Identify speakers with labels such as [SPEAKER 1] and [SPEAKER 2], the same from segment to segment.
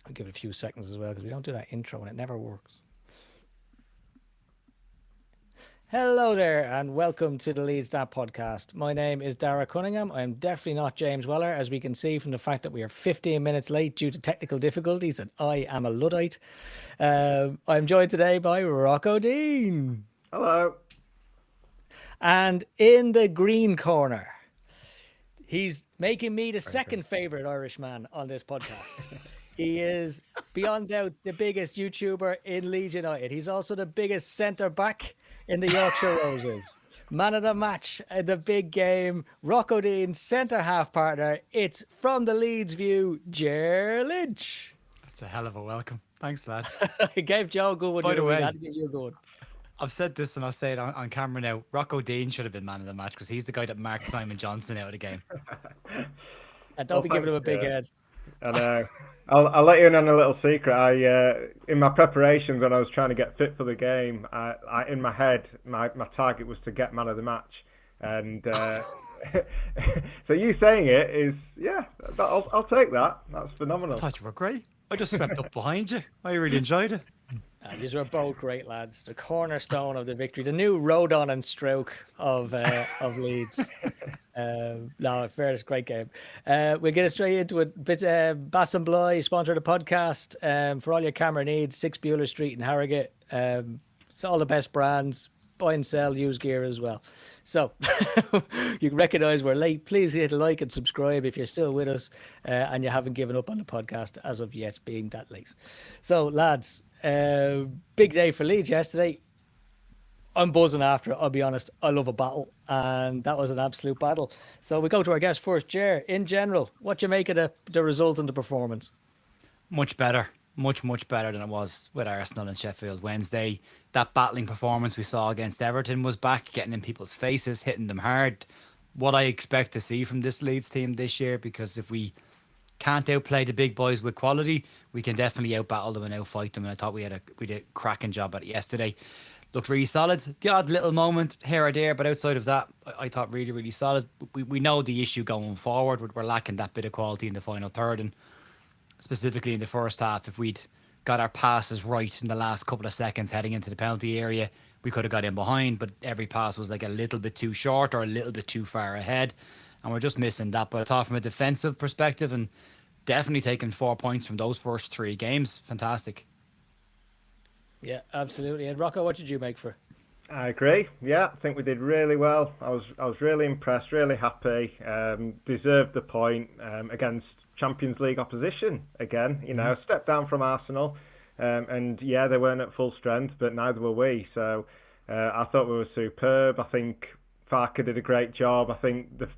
[SPEAKER 1] I'll give it a few seconds as well because we don't do that intro and it never works. Hello there and welcome to the Leeds That podcast. My name is Dara Cunningham. I'm definitely not James Weller, as we can see from the fact that we are 15 minutes late due to technical difficulties and I am a Luddite. I'm joined today by Rocco Dean.
[SPEAKER 2] Hello.
[SPEAKER 1] And in the green corner, he's making me the second favourite Irishman on this podcast. He is, beyond doubt, the biggest YouTuber in Leeds United. He's also the biggest centre-back in the Yorkshire Roses. Man of the match in the big game, Rocco Dean, centre-half partner. It's from the Leeds view, Ger Lynch.
[SPEAKER 3] That's a hell of a welcome. Thanks, lads.
[SPEAKER 1] I gave Joe a good one.
[SPEAKER 3] By the way,
[SPEAKER 1] I had to give you a good one.
[SPEAKER 3] I've said this and I'll say it on camera now. Rocco Dean should have been man of the match because he's the guy that marked Simon Johnson out of the game.
[SPEAKER 1] And don't be giving him a big head.
[SPEAKER 2] I know. I'll let you in on a little secret. In my preparations when I was trying to get fit for the game, I in my head, my target was to get man of the match. And so you saying it is, I'll take that. That's phenomenal.
[SPEAKER 3] I thought you were great. I just swept up behind you. I really enjoyed it.
[SPEAKER 1] These were both great lads. The cornerstone of the victory, the new Rodon and Stroke of Leeds. No, fair, great game. We'll get straight into it. Bass and Bly sponsor the podcast. For all your camera needs, 6 Bueller Street in Harrogate. It's all the best brands. Buy and sell, use gear as well. So you recognise we're late. Please hit a like and subscribe if you're still with us and you haven't given up on the podcast as of yet, being that late. So lads, big day for Leeds yesterday. I'm buzzing after it, I'll be honest. I love a battle, and that was an absolute battle. So we go to our guest first. Ger, in general, what do you make of the result and the performance?
[SPEAKER 3] Much better. Much better than it was with Arsenal and Sheffield Wednesday. That battling performance we saw against Everton was back, getting in people's faces, hitting them hard. What I expect to see from this Leeds team this year, because if we can't outplay the big boys with quality, we can definitely outbattle them and outfight them. And I thought we did a cracking job at it yesterday. Looked really solid. The odd little moment here or there, but outside of that, I thought really solid. We know the issue going forward. We're lacking that bit of quality in the final third, and specifically in the first half. If we'd got our passes right in the last couple of seconds heading into the penalty area, we could have got in behind, but every pass was like a little bit too short or a little bit too far ahead, and we're just missing that. But I thought from a defensive perspective, and definitely taking 4 points from those first 3 games, fantastic.
[SPEAKER 1] Yeah, absolutely. And Rocco, what did you make for?
[SPEAKER 2] I agree. Yeah, I think we did really well. I was really impressed, really happy. Deserved the point against Champions League opposition again. You know, stepped down from Arsenal, and yeah, they weren't at full strength, but neither were we. So I thought we were superb. I think Farke did a great job. I think the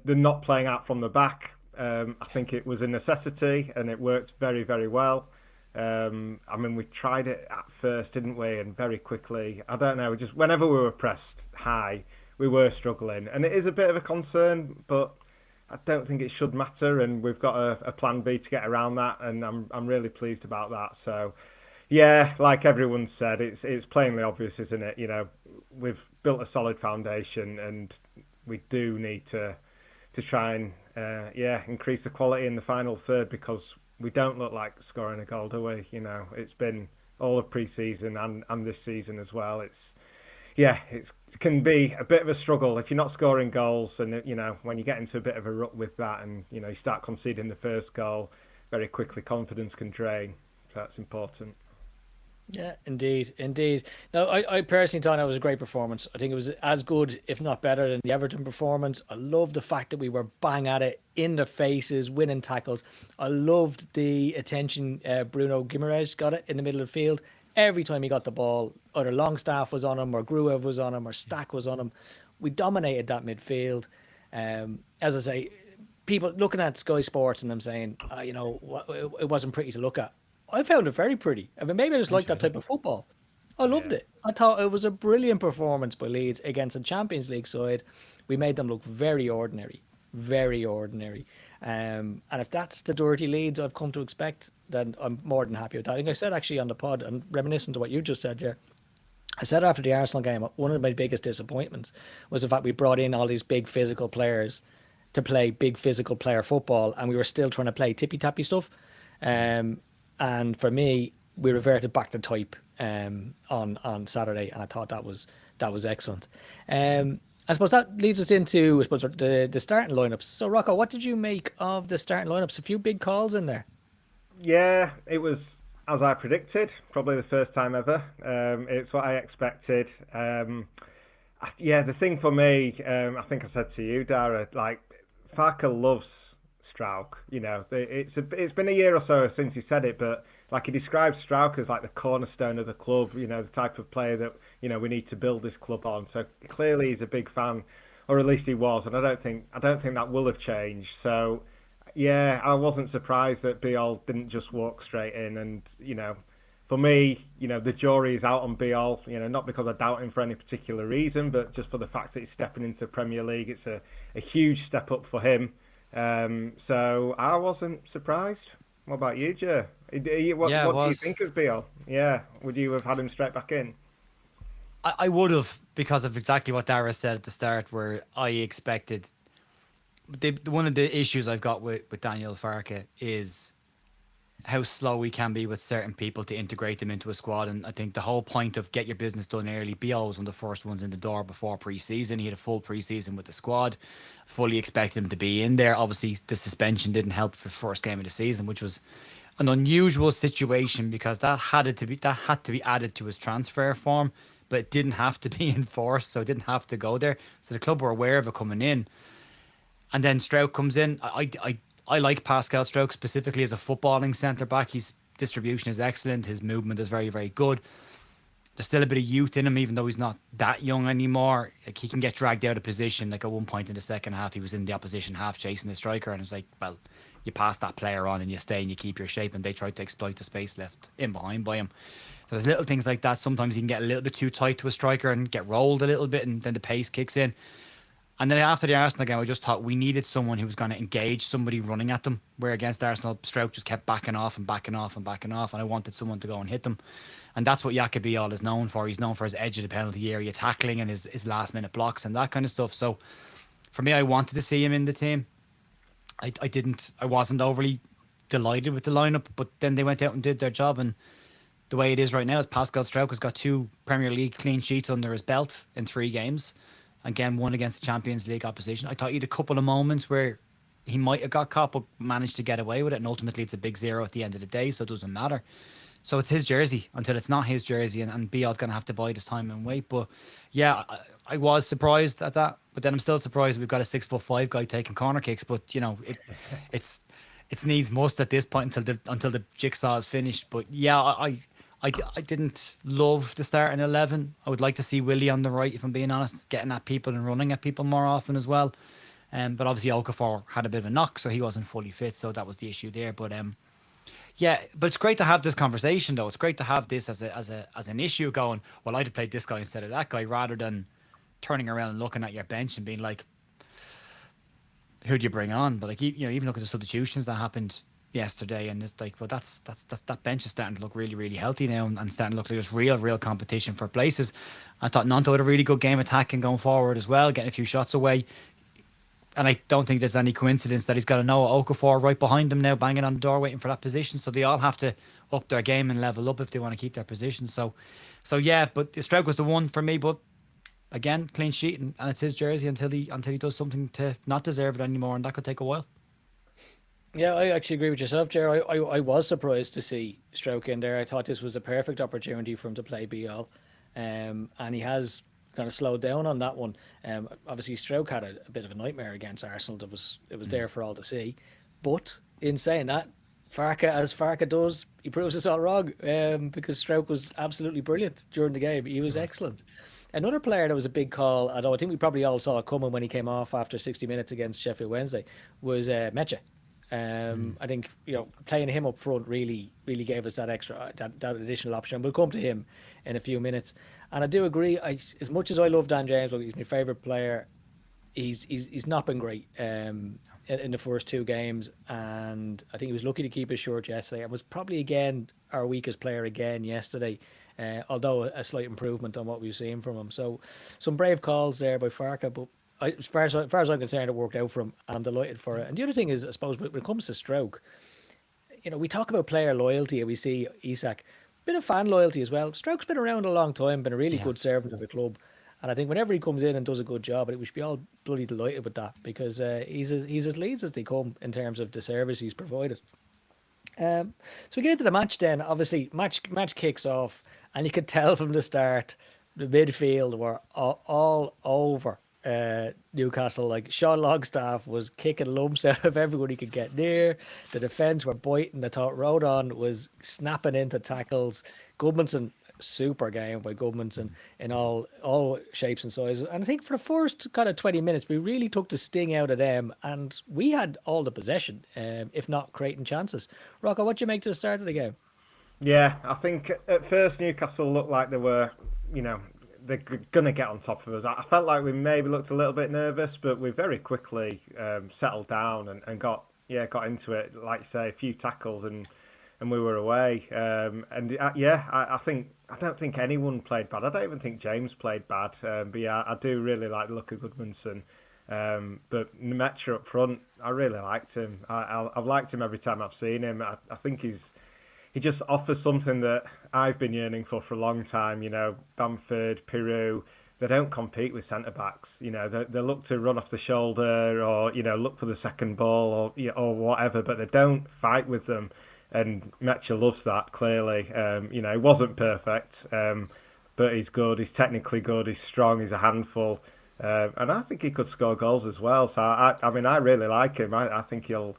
[SPEAKER 2] not playing out from the back. I think it was a necessity, and it worked very well. I mean, we tried it at first, didn't we? And very quickly, I don't know, just whenever we were pressed high, we were struggling. And it is a bit of a concern, but I don't think it should matter. And we've got a plan B to get around that. And I'm really pleased about that. So, yeah, like everyone said, it's plainly obvious, isn't it? You know, we've built a solid foundation, and we do need to try and, increase the quality in the final third, because we don't look like scoring a goal, do we? You know, it's been all of pre-season and this season as well. It can be a bit of a struggle if you're not scoring goals, and you know, when you get into a bit of a rut with that, and you know, you start conceding the first goal very quickly, confidence can drain. So that's important.
[SPEAKER 1] Yeah, indeed. No, I personally thought it was a great performance. I think it was as good, if not better, than the Everton performance. I love the fact that we were bang at it, in the faces, winning tackles. I loved the attention Bruno Guimaraes got it in the middle of the field. Every time he got the ball, either Longstaff was on him, or Gruev was on him, or Stack was on him. We dominated that midfield. As I say, people looking at Sky Sports and them saying, it wasn't pretty to look at. I found it very pretty. I mean, maybe I just like that type of football. I loved it. I thought it was a brilliant performance by Leeds against a Champions League side. We made them look very ordinary. And if that's the dirty Leeds I've come to expect, then I'm more than happy with that. I think I said actually on the pod, and reminiscent to what you just said, yeah, I said after the Arsenal game, one of my biggest disappointments was the fact we brought in all these big physical players to play big physical player football, and we were still trying to play tippy-tappy stuff. And for me, we reverted back to type on Saturday, and I thought that was excellent. I suppose that leads us into, I suppose, the starting lineups. So Rocco, what did you make of the starting lineups? A few big calls in there.
[SPEAKER 2] Yeah, it was as I predicted. Probably the first time ever. It's what I expected. Yeah, the thing for me, I think I said to you, Dara, like Farke loves Strauch. It's been a year or so since he said it, but like he describes Strauch as like the cornerstone of the club. The type of player that we need to build this club on. So clearly he's a big fan, or at least he was, and I don't think that will have changed. So yeah, I wasn't surprised that Biol didn't just walk straight in, and for me, the jury is out on Biol. Not because I doubt him for any particular reason, but just for the fact that he's stepping into the Premier League. It's a huge step up for him. So I wasn't surprised. What about you, Ger? What do you think of Biol? Yeah, would you have had him straight back in?
[SPEAKER 3] I would have, because of exactly what Dara said at the start, where I expected. One of the issues I've got with Daniel Farke is how slow he can be with certain people to integrate them into a squad. And I think the whole point of get your business done early, Biol was one of the first ones in the door before pre-season. He had a full pre-season with the squad, fully expected him to be in there. Obviously, the suspension didn't help for the first game of the season, which was an unusual situation because that had to be added to his transfer form, but it didn't have to be enforced, so it didn't have to go there. So the club were aware of it coming in. And then Strauch comes in. I like Pascal Strauch specifically as a footballing centre-back. His distribution is excellent. His movement is very, very good. There's still a bit of youth in him, even though he's not that young anymore. Like, he can get dragged out of position. Like, at one point in the second half, he was in the opposition half chasing the striker, and it's like, well, you pass that player on and you stay and you keep your shape, and they tried to exploit the space left in behind by him. So there's little things like that. Sometimes you can get a little bit too tight to a striker and get rolled a little bit, and then the pace kicks in. And then after the Arsenal game, I just thought we needed someone who was going to engage somebody running at them. Where against Arsenal, Strauch just kept backing off and backing off and backing off. And I wanted someone to go and hit them. And that's what Jakob Biol is known for. He's known for his edge of the penalty area, tackling and his last minute blocks and that kind of stuff. So for me, I wanted to see him in the team. I wasn't overly delighted with the lineup, but then they went out and did their job. And the way it is right now is Pascal Strauch has got 2 Premier League clean sheets under his belt in 3 games. Again, one against the Champions League opposition. I thought he had a couple of moments where he might have got caught, but managed to get away with it. And ultimately, it's a big 0 at the end of the day, so it doesn't matter. So it's his jersey until it's not his jersey, and Biol's going to have to bide his time and wait. But yeah, I was surprised at that. But then I'm still surprised we've got a 6'5" guy taking corner kicks. But it's needs must at this point until the jigsaw is finished. But yeah, I didn't love the starting 11. I would like to see Willie on the right, if I'm being honest, getting at people and running at people more often as well. But obviously Okafor had a bit of a knock, so he wasn't fully fit, so that was the issue there. But yeah, but it's great to have this conversation, though. It's great to have this as an issue going, well, I'd have played this guy instead of that guy, rather than turning around and looking at your bench and being like, who do you bring on? But like, even look at the substitutions that happened yesterday, and it's like, well, that's that bench is starting to look really, really healthy now, and starting to look like there's real competition for places. I thought Nanto had a really good game attacking going forward as well, getting a few shots away. And I don't think there's any coincidence that he's got a Noah Okafor right behind him now, banging on the door, waiting for that position. So they all have to up their game and level up if they want to keep their position. So yeah, but Strauch was the one for me. But again, clean sheet, and it's his jersey until he does something to not deserve it anymore, and that could take a while.
[SPEAKER 1] Yeah, I actually agree with yourself, Ger. I was surprised to see Strauch in there. I thought this was the perfect opportunity for him to play Biol, and he has kind of slowed down on that one. Obviously, Strauch had a bit of a nightmare against Arsenal. It was there for all to see. But in saying that, Farke, as Farke does, he proves us all wrong, because Strauch was absolutely brilliant during the game. He was excellent. Another player that was a big call, although I think we probably all saw it coming when he came off after 60 minutes against Sheffield Wednesday, was Meche. I think playing him up front really gave us that additional option. We'll come to him in a few minutes, and I do agree. As much as I love Dan James, he's my favourite player. He's not been great in the first 2 games, and I think he was lucky to keep his shirt yesterday. It was probably again our weakest player again yesterday, although a slight improvement on what we've seen from him. So some brave calls there by Farke, but as far as I'm concerned, it worked out for him, and I'm delighted for it. And the other thing is, I suppose, when it comes to Strauch, we talk about player loyalty and we see Isak, bit of fan loyalty as well. Stroke's been around a long time, been a really good servant of the club. And I think whenever he comes in and does a good job, we should be all bloody delighted with that because he's as Leeds as they come in terms of the service he's provided. So we get into the match then. Obviously, match kicks off, and you could tell from the start, the midfield were all over Newcastle. Like Sean Longstaff was kicking lumps out of everyone he could get near. The defence were biting. I thought Rodon was snapping into tackles. Goodmanson, super game by Goodmanson in all shapes and sizes. And I think for the first kind of 20 minutes, we really took the sting out of them, and we had all the possession, if not creating chances. Rocco, what do you make to the start of the game?
[SPEAKER 2] Yeah, I think at first Newcastle looked like they were, they're going to get on top of us. I felt like we maybe looked a little bit nervous, but we very quickly settled down and got into it. Like you say, a few tackles and we were away. I don't think anyone played bad. I don't even think James played bad. But yeah, I do really like the look of Goodmanson. But Nmecha up front, I really liked him. I've liked him every time I've seen him. I think he just offers something that I've been yearning for a long time. Bamford, Pirou, they don't compete with centre-backs. They look to run off the shoulder or, look for the second ball or whatever, but they don't fight with them. And Nmecha loves that, clearly. He wasn't perfect, but he's good. He's technically good. He's strong. He's a handful. And I think he could score goals as well. So, I really like him. I think he'll...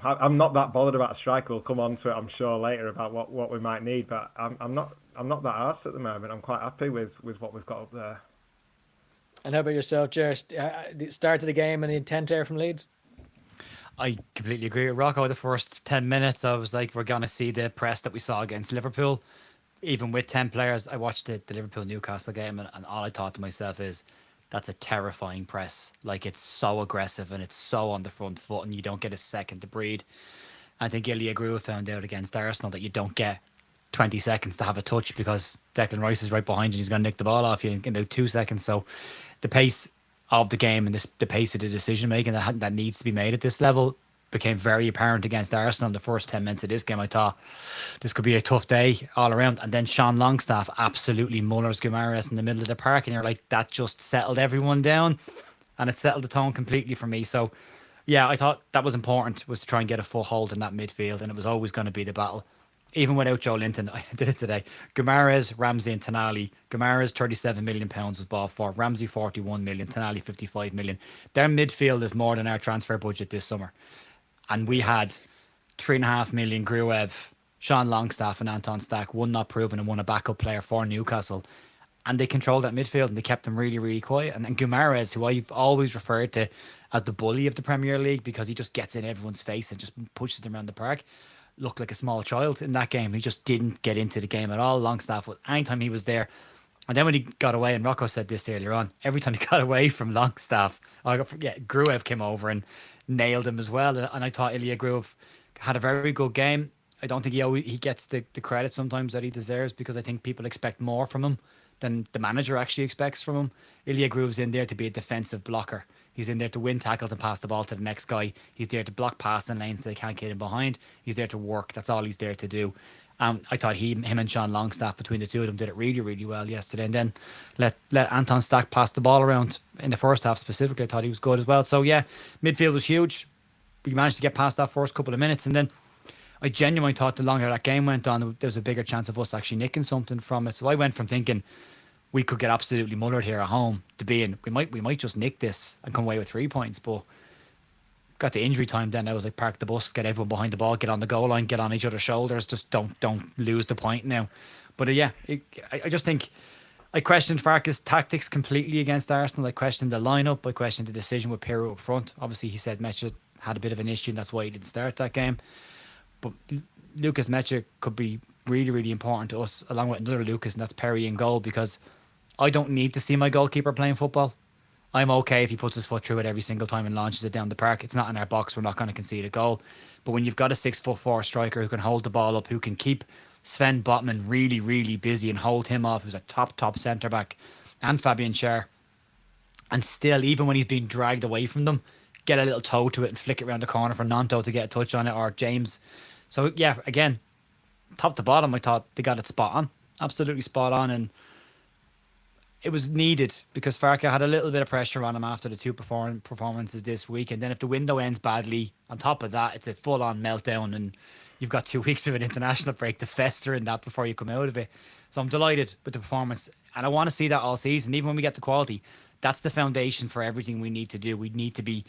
[SPEAKER 2] I'm not that bothered about a striker. We'll come on to it, I'm sure, later about what we might need. But I'm not that arsed at the moment. I'm quite happy with what we've got up there.
[SPEAKER 1] And how about yourself, Ger? The start of the game and the intent there from Leeds?
[SPEAKER 3] I completely agree with Rocco. The first 10 minutes, I was like, we're going to see the press that we saw against Liverpool. Even with 10 players, I watched the Liverpool-Newcastle game, and all I thought to myself is, that's a terrifying press. Like, it's so aggressive and it's so on the front foot and you don't get a second to breathe. I think Ilya Gruev found out against Arsenal that you don't get 20 seconds to have a touch because Declan Rice is right behind you and he's going to nick the ball off you in about 2 seconds. So the pace of the game and the pace of the decision making that needs to be made at this level became very apparent against Arsenal in the first 10 minutes of this game. I thought this could be a tough day all around. And then Sean Longstaff absolutely mullers Guimaraes in the middle of the park. And you're like, that just settled everyone down. And it settled the tone completely for me. So, yeah, I thought that was important, was to try and get a foothold in that midfield. And it was always going to be the battle. Even without Joe Linton, I did it today. Guimaraes, Ramsey and Tonali. Guimaraes, £37 million was bought for. Ramsey, 41 million. Tonali, 55 million. Their midfield is more than our transfer budget this summer. And we had 3.5 million Gruev, Sean Longstaff and Anton Stack, one not proven and one a backup player for Newcastle. And they controlled that midfield and they kept them really, really quiet. And Guimaraes, who I've always referred to as the bully of the Premier League because he just gets in everyone's face and just pushes them around the park, looked like a small child in that game. He just didn't get into the game at all. Longstaff, anytime he was there. And then when he got away, and Rocco said this earlier on, every time he got away from Longstaff, Gruev came over and nailed him as well. And I thought Ilya Gruev had a very good game. I don't think he gets the credit sometimes that he deserves because I think people expect more from him than the manager actually expects from him. Ilya Gruev's in there to be a defensive blocker. He's in there to win tackles and pass the ball to the next guy. He's there to block passing lanes so they can't get him behind. He's there to work. That's all he's there to do. I thought him and Sean Longstaff, between the two of them, did it really, really well yesterday. And then let Anton Stack pass the ball around in the first half specifically. I thought he was good as well. So, yeah, midfield was huge. We managed to get past that first couple of minutes. And then I genuinely thought the longer that game went on, there was a bigger chance of us actually nicking something from it. So I went from thinking we could get absolutely mullered here at home to being, we might just nick this and come away with 3 points. But got the injury time then. I was like, park the bus, get everyone behind the ball, get on the goal line, get on each other's shoulders. Just don't lose the point now. But I just think I questioned Farke's tactics completely against Arsenal. I questioned the lineup. I questioned the decision with Pirou up front. Obviously, he said Nmecha had a bit of an issue and that's why he didn't start that game. But Lucas Nmecha could be really, really important to us, along with another Lucas, and that's Perry in goal, because I don't need to see my goalkeeper playing football. I'm okay if he puts his foot through it every single time and launches it down the park. It's not in our box. We're not going to concede a goal. But when you've got a 6'4" striker who can hold the ball up, who can keep Sven Botman really, really busy and hold him off, who's a top centre-back, and Fabian Schär, and still, even when he's being dragged away from them, get a little toe to it and flick it around the corner for Nanto to get a touch on it, or James So yeah, again, top to bottom, I thought they got it spot on, absolutely spot on, and it was needed because Farke had a little bit of pressure on him after the two performances this week, and then if the window ends badly, on top of that, it's a full-on meltdown, and you've got 2 weeks of an international break to fester in that before you come out of it. So I'm delighted with the performance, and I want to see that all season, even when we get the quality. That's the foundation for everything we need to do. We need to be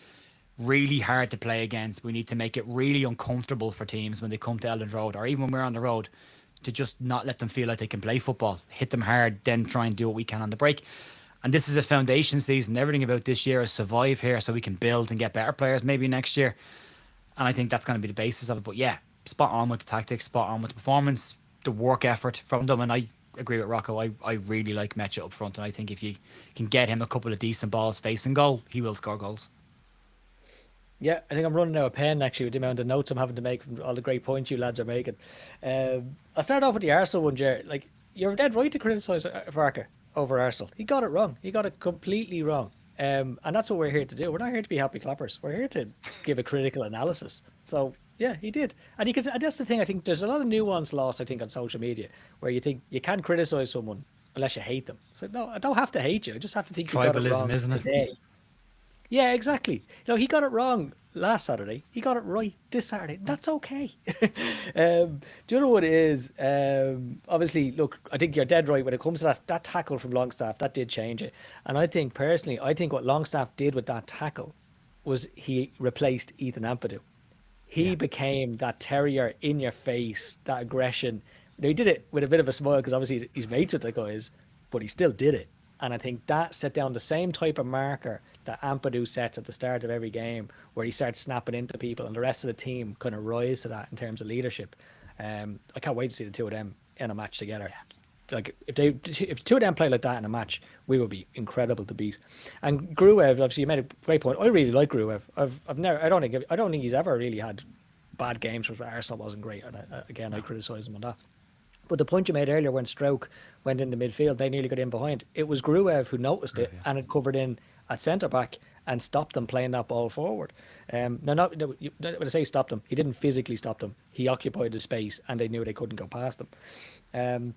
[SPEAKER 3] really hard to play against. We need to make it really uncomfortable for teams when they come to Elland Road, or even when we're on the road, to just not let them feel like they can play football. Hit them hard, then try and do what we can on the break. And this is a foundation season. Everything about this year is survive here so we can build and get better players maybe next year. And I think that's going to be the basis of it. But yeah, spot on with the tactics, spot on with the performance, the work effort from them. And I agree with Rocco. I really like Mecha up front. And I think if you can get him a couple of decent balls facing goal, he will score goals.
[SPEAKER 1] Yeah, I think I'm running out of pen actually with the amount of notes I'm having to make from all the great points you lads are making. I'll start off with the Arsenal one, Ger. Like, you're dead right to criticise Farke over Arsenal. He got it wrong. He got it completely wrong. And that's what we're here to do. We're not here to be happy clappers. We're here to give a critical analysis. So yeah, he did. And you can. And that's the thing. I think there's a lot of nuance lost, I think, on social media, where you think you can criticise someone unless you hate them. It's like, no, I don't have to hate you. I just have to think you got it wrong
[SPEAKER 3] isn't it?
[SPEAKER 1] today. Yeah, exactly. You know, he got it wrong last Saturday. He got it right this Saturday. That's okay. Do you know what it is? Obviously, look, I think you're dead right when it comes to that tackle from Longstaff. That did change it. And I think, personally, what Longstaff did with that tackle was he replaced Ethan Ampadu. He became that terrier in your face, that aggression. Now, he did it with a bit of a smile because obviously he's mates with the guys, but he still did it. And I think that set down the same type of marker that Ampadu sets at the start of every game, where he starts snapping into people and the rest of the team kind of rise to that in terms of leadership. I can't wait to see the two of them in a match together. Like, if two of them play like that in a match, we would be incredible to beat. And Gruev, obviously, you made a great point. I really like Gruev. I don't think he's ever really had bad games where Arsenal wasn't great. And I criticise him on that. But the point you made earlier, when Stroke went into midfield, they nearly got in behind. It was Gruev who noticed it and had covered in at centre back and stopped them playing that ball forward. When I say stopped them, he didn't physically stop them. He occupied the space, and they knew they couldn't go past them.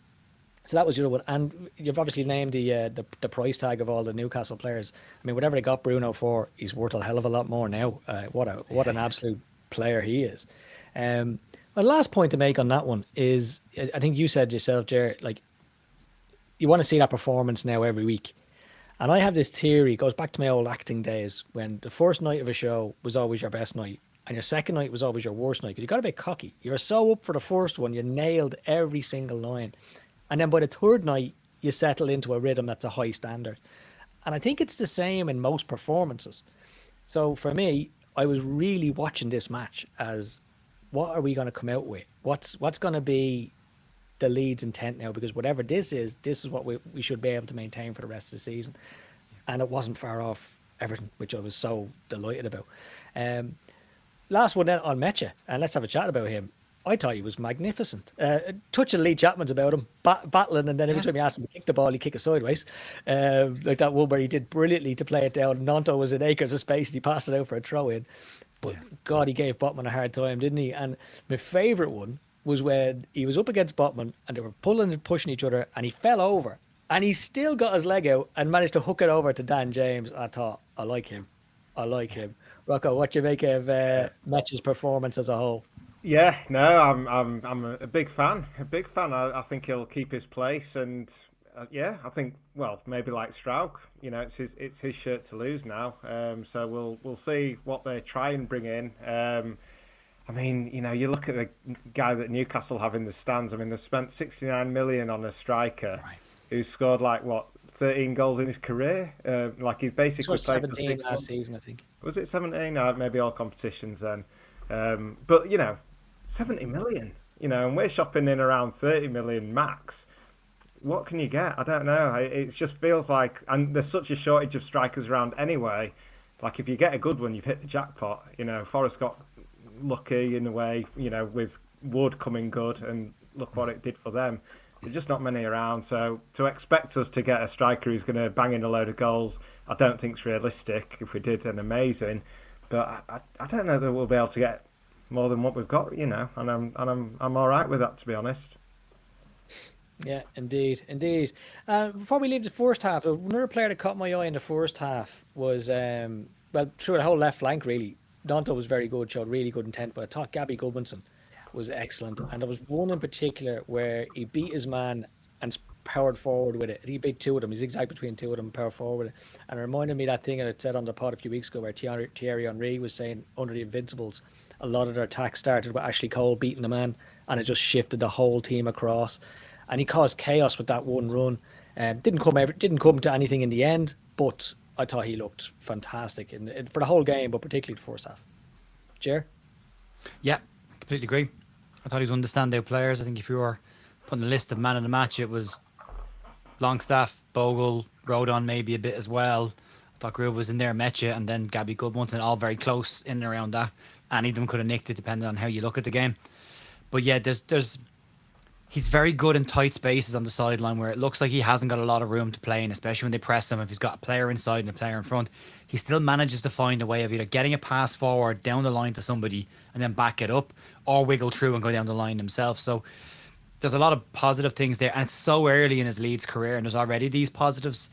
[SPEAKER 1] So that was the other one. And you've obviously named the price tag of all the Newcastle players. I mean, whatever they got Bruno for, he's worth a hell of a lot more now. What an absolute player he is. My last point to make on that one is, I think you said yourself, Ger, like, you want to see that performance now every week. And I have this theory, it goes back to my old acting days, when the first night of a show was always your best night, and your second night was always your worst night, because you got a bit cocky. You were so up for the first one, you nailed every single line. And then by the third night, you settle into a rhythm that's a high standard. And I think it's the same in most performances. So for me, I was really watching this match as, what are we going to come out with? What's going to be the Leeds intent now? Because whatever this is what we should be able to maintain for the rest of the season. And it wasn't far off Everton, which I was so delighted about. Last one then on Mecha, and let's have a chat about him. I thought he was magnificent. Touching Lee Chapman's about him, battling, and then every time you asked him to kick the ball, he kick it sideways. Like that one where he did brilliantly to play it down. Nanto was in acres of space and he passed it out for a throw in. But God, he gave Botman a hard time, didn't he? And my favourite one was when he was up against Botman and they were pulling and pushing each other, and he fell over and he still got his leg out and managed to hook it over to Dan James. I thought, I like him. Rocco, what do you make of Mecha's performance as a whole?
[SPEAKER 2] Yeah, no, I'm a big fan. I think he'll keep his place, and I think, well, maybe like Strauch, it's his shirt to lose now. So we'll see what they try and bring in. I mean, you look at the guy that Newcastle have in the stands. I mean, they've spent 69 million on a striker who's scored 13 goals in his career. He's basically played
[SPEAKER 1] 17 last season, I think.
[SPEAKER 2] Was it 17? No, maybe all competitions then. But 70 million, and we're shopping in around 30 million max. What can you get? I don't know. It just feels like, and there's such a shortage of strikers around anyway. Like, if you get a good one, you've hit the jackpot. Forest got lucky in a way, with Wood coming good, and look what it did for them. There's just not many around. So to expect us to get a striker who's going to bang in a load of goals, I don't think it's realistic. If we did, then amazing. But I don't know that we'll be able to get more than what we've got, and I'm all right with that, to be honest.
[SPEAKER 1] Yeah, indeed. Before we leave the first half, another player that caught my eye in the first half was, through the whole left flank, really. Donto was very good, showed really good intent, but I thought Gabby Goodmanson was excellent. And there was one in particular where he beat his man and powered forward with it. He beat two of them. He zigzagged between two of them and powered forward with it. And it reminded me that thing I said on the pod a few weeks ago where Thierry Henry was saying under the Invincibles, a lot of their attacks started with Ashley Cole beating the man, and it just shifted the whole team across. And he caused chaos with that one run. Didn't come to anything in the end, but I thought he looked fantastic for the whole game, but particularly the first half. Ger?
[SPEAKER 3] Yeah, completely agree. I thought he was one of the standout players. I think if you were putting a list of man of the match, it was Longstaff, Bogle, Rodon maybe a bit as well. I thought Groove was in there, Mecha, and then Gabby Goodmanson, all very close in and around that. Any of them could have nicked it depending on how you look at the game. But yeah, he's very good in tight spaces on the sideline where it looks like he hasn't got a lot of room to play in, especially when they press him. If he's got a player inside and a player in front, he still manages to find a way of either getting a pass forward down the line to somebody and then back it up, or wiggle through and go down the line himself. So there's a lot of positive things there, and it's so early in his Leeds career, and there's already these positives.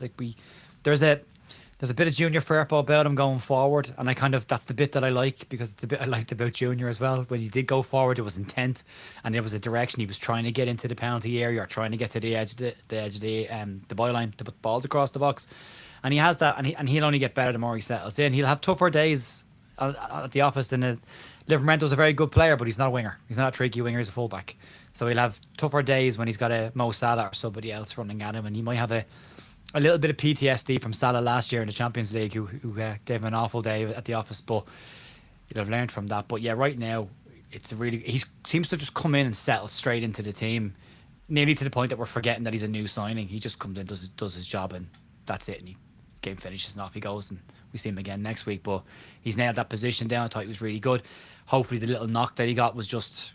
[SPEAKER 3] There's a bit of Junior Firpo about him going forward, and that's the bit that I like, because it's a bit I liked about Junior as well. When he did go forward, there was intent, and there was a direction. He was trying to get into the penalty area or trying to get to the edge of the byline to put balls across the box, and he has that, and he'll only get better the more he settles in. He'll have tougher days at the office than Livermento's a very good player, but he's not a winger. He's not a tricky winger. He's a fullback, so he'll have tougher days when he's got a Mo Salah or somebody else running at him, and he might have a little bit of PTSD from Salah last year in the Champions League, who gave him an awful day at the office, but you'd have learned from that. But yeah, right now, he seems to just come in and settle straight into the team, nearly to the point that we're forgetting that he's a new signing. He just comes in, does his job, and that's it, and game finishes and off he goes, and we see him again next week. But he's nailed that position down. I thought he was really good. Hopefully the little knock that he got was just,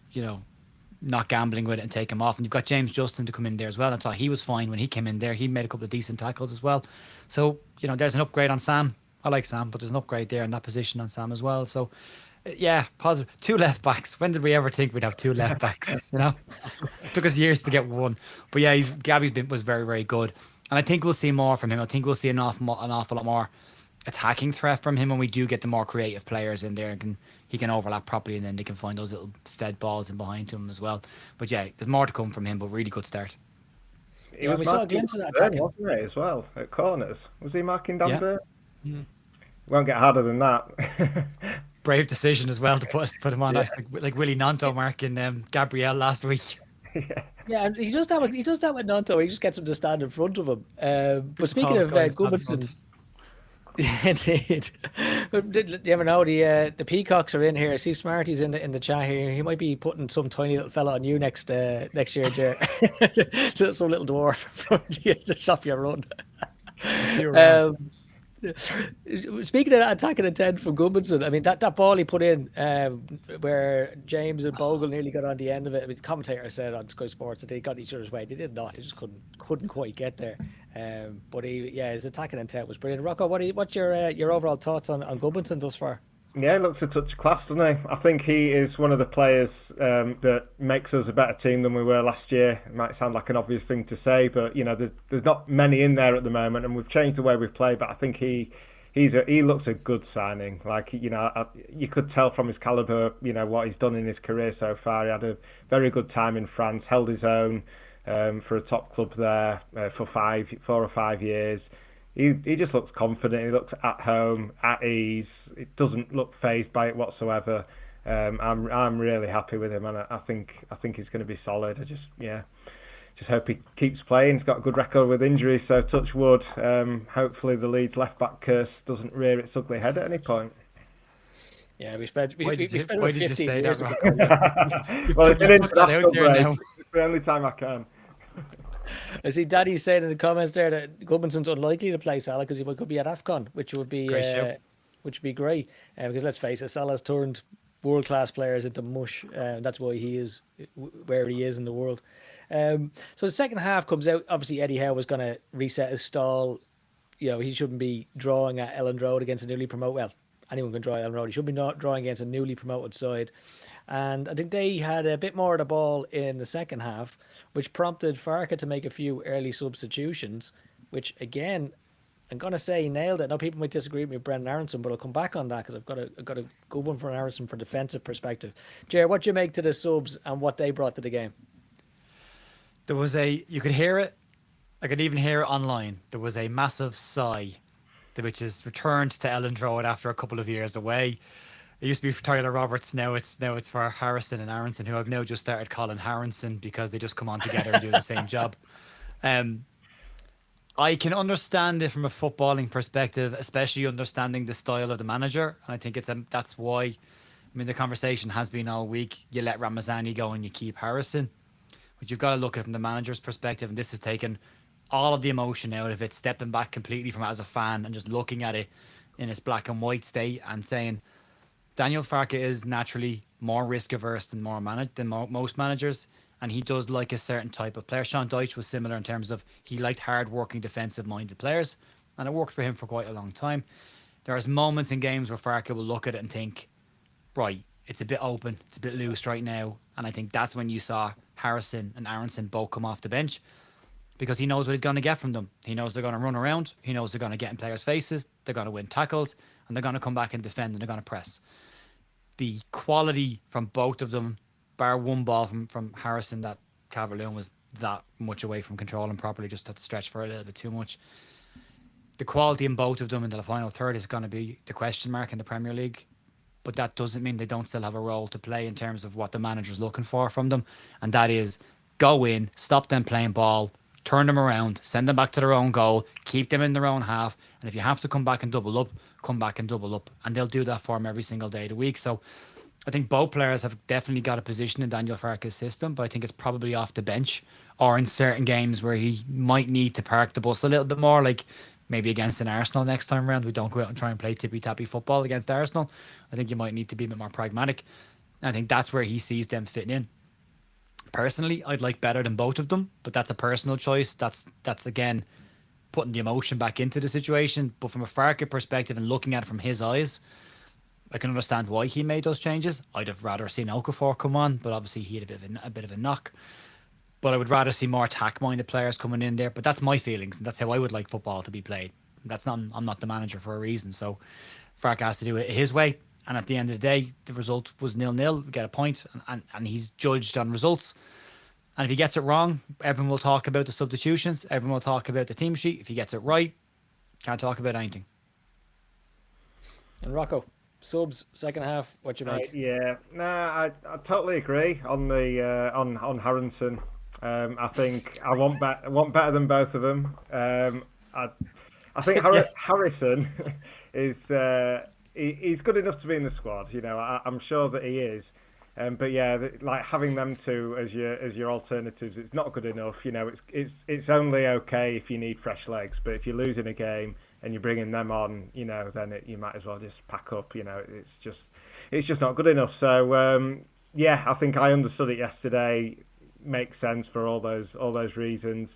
[SPEAKER 3] not gambling with it and take him off. And you've got James Justin to come in there as well. I thought he was fine when he came in there. He made a couple of decent tackles as well. So, there's an upgrade on Sam. I like Sam, but there's an upgrade there in that position on Sam as well. So, yeah, positive. 2 left backs. When did we ever think we'd have 2 left backs? It took us years to get one. But yeah, Gabby's was very, very good. And I think we'll see more from him. I think we'll see an awful lot more attacking threat from him when we do get the more creative players in there, and he can overlap properly, and then they can find those little fed balls in behind him as well. But yeah, there's more to come from him, but really good start.
[SPEAKER 2] Yeah, we saw a glimpse of that attacking, wasn't it, as well, at corners? Was he marking down there? Yeah. Won't get harder than that.
[SPEAKER 3] Brave decision as well to put him on. Yeah. Like Willie Nanto marking Gabriel last week.
[SPEAKER 1] Yeah, and he does that with Nanto. He just gets him to stand in front of him. But speaking of Goodmanson, indeed. You never know. The Peacocks are in here. I see Smarty's in the chat here. He might be putting some tiny little fella on you next year, Ger. Some little dwarf to stop your run. Speaking of attacking intent from Goodmanson, I mean that ball he put in, where James and Bogle nearly got on the end of it. I mean, the commentator said on Sky Sports that they got each other's way. They did not. They just couldn't quite get there. But his attacking intent was brilliant. Rocco, what's your overall thoughts on Goodmanson thus far?
[SPEAKER 2] Yeah, he looks a touch class, doesn't he? I think he is one of the players that makes us a better team than we were last year. It might sound like an obvious thing to say, but there's not many in there at the moment, and we've changed the way we play. But I think he looks a good signing. Like you could tell from his caliber, what he's done in his career so far. He had a very good time in France, held his own for a top club there for 4 or 5 years. He just looks confident. He looks at home, at ease. It doesn't look fazed by it whatsoever. I'm really happy with him, and I think he's going to be solid. I just hope he keeps playing. He's got a good record with injuries, so touch wood. Hopefully the Leeds left back curse doesn't rear its ugly head at any point.
[SPEAKER 1] Yeah, we spent about 15 years.
[SPEAKER 2] Well, it's an international break. It's the only time I can.
[SPEAKER 1] I see Daddy saying in the comments there that Goodmanson's unlikely to play Salah because he could be at AFCON, which would be great. Because let's face it, Salah's turned world-class players into mush. That's why he is where he is in the world. So the second half comes out. Obviously, Eddie Howe was going to reset his stall. He shouldn't be drawing at Elland Road against a newly promoted. Well, anyone can draw at Elland Road. He should be not drawing against a newly promoted side. And I think they had a bit more of the ball in the second half, which prompted Farke to make a few early substitutions, which again, I'm gonna say nailed it. Now people might disagree with me, Brendan Aronson, but I'll come back on that because I've got a good one for Aronson for defensive perspective. Ger, what do you make to the subs and what they brought to the game?
[SPEAKER 3] There was you could hear it. I could even hear it online. There was a massive sigh, which is returned to Elland Road after a couple of years away. It used to be for Tyler Roberts. Now it's for Harrison and Aronson, who I've now just started calling Harrison because they just come on together and do the same job. I can understand it from a footballing perspective, especially understanding the style of the manager. And I think that's why, I mean, the conversation has been all week. You let Ramazani go and you keep Harrison. But you've got to look at it from the manager's perspective. And this has taken all of the emotion out of it, stepping back completely from it as a fan and just looking at it in its black and white state and saying, Daniel Farke is naturally more risk averse than most managers. And he does like a certain type of player. Sean Dyche was similar in terms of he liked hard-working, defensive-minded players, and it worked for him for quite a long time. There's moments in games where Farke will look at it and think, right, it's a bit open, it's a bit loose right now, and I think that's when you saw Harrison and Aronson both come off the bench because he knows what he's going to get from them. He knows they're going to run around, he knows they're going to get in players' faces, they're going to win tackles, and they're going to come back and defend, and they're going to press. The quality from both of them, bar one ball from Harrison that Calvert-Lewin was that much away from controlling properly, just had to stretch for a little bit too much. The quality in both of them in the final third is going to be the question mark in the Premier League, but that doesn't mean they don't still have a role to play in terms of what the manager's looking for from them, and that is go in, stop them playing ball, turn them around, send them back to their own goal, keep them in their own half, and if you have to come back and double up, come back and double up, and they'll do that for him every single day of the week. So I think both players have definitely got a position in Daniel Farke's system, but I think it's probably off the bench or in certain games where he might need to park the bus a little bit more, like maybe against an Arsenal next time round. We don't go out and try and play tippy-tappy football against Arsenal. I think you might need to be a bit more pragmatic. And I think that's where he sees them fitting in. Personally, I'd like better than both of them, but that's a personal choice. That's again, putting the emotion back into the situation. But from a Farke perspective and looking at it from his eyes, I can understand why he made those changes. I'd have rather seen Okafor come on, but obviously he had a bit of a knock. But I would rather see more attack-minded players coming in there. But that's my feelings, and that's how I would like football to be played. I'm not the manager for a reason, so Farke has to do it his way. And at the end of the day, the result was 0-0. We get a point, and he's judged on results. And if he gets it wrong, everyone will talk about the substitutions. Everyone will talk about the team sheet. If he gets it right, can't talk about anything.
[SPEAKER 1] And Rocco, subs second half, what you make?
[SPEAKER 2] I totally agree on the on Harrison. I think I want better than both of them. I think Harrison is he's good enough to be in the squad. You know, I'm sure that he is. But yeah, like having them two as your alternatives, it's not good enough. You know, it's only okay if you need fresh legs. But if you're losing a game and you're bringing them on, you know, then you might as well just pack up. You know, it's just not good enough. So yeah, I think I understood it yesterday. Makes sense for all those reasons.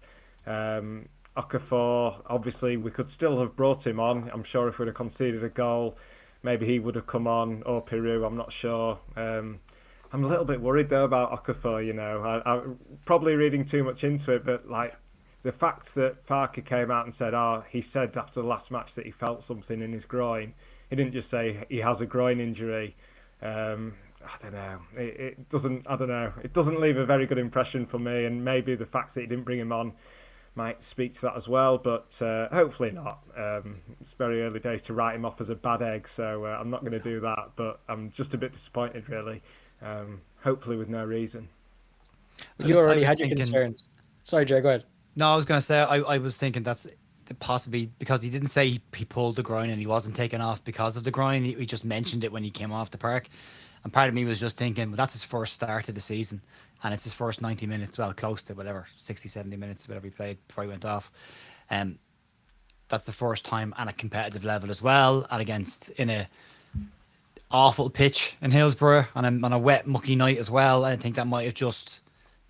[SPEAKER 2] Okafor, obviously, we could still have brought him on. I'm sure if we'd have conceded a goal, maybe he would have come on, or Peru. I'm not sure. I'm a little bit worried though about Okafor. You know, I'm probably reading too much into it, but like the fact that Farke came out and said, he said after the last match that he felt something in his groin. He didn't just say he has a groin injury. I don't know. It doesn't. I don't know. It doesn't leave a very good impression for me, and maybe the fact that he didn't bring him on might speak to that as well. But hopefully not. It's very early days to write him off as a bad egg, so I'm not going to do that. But I'm just a bit disappointed, really. Hopefully with no reason.
[SPEAKER 1] You already had your concerns. Sorry, Jay. Go ahead.
[SPEAKER 3] No, I was going to say I was thinking that's possibly because he didn't say he pulled the groin and he wasn't taken off because of the groin. He just mentioned it when he came off the park. And part of me was just thinking, well, that's his first start of the season. And it's his first 90 minutes, well, close to whatever, 60, 70 minutes, whatever he played before he went off. That's the first time at a competitive level as well. And in a awful pitch in Hillsborough on a wet, mucky night as well. I think that might have just,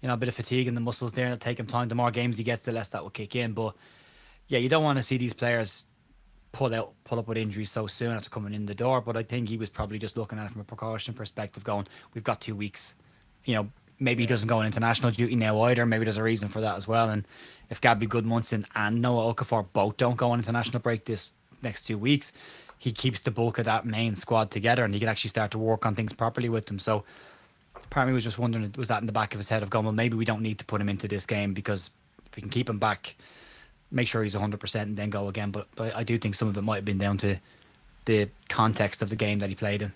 [SPEAKER 3] a bit of fatigue in the muscles there. And it'll take him time. The more games he gets, the less that will kick in. But yeah, you don't want to see these players pull up with injuries so soon after coming in the door. But I think he was probably just looking at it from a precaution perspective, going, we've got 2 weeks. Maybe he doesn't go on international duty now either. Maybe there's a reason for that as well. And if Gabby Goodmunson and Noah Okafor both don't go on international break this next 2 weeks, he keeps the bulk of that main squad together, and he can actually start to work on things properly with them. So part of me was just wondering, was that in the back of his head of going, well, maybe we don't need to put him into this game, because if we can keep him back, make sure he's 100% and then go again. But I do think some of it might have been down to the context of the game that he played in.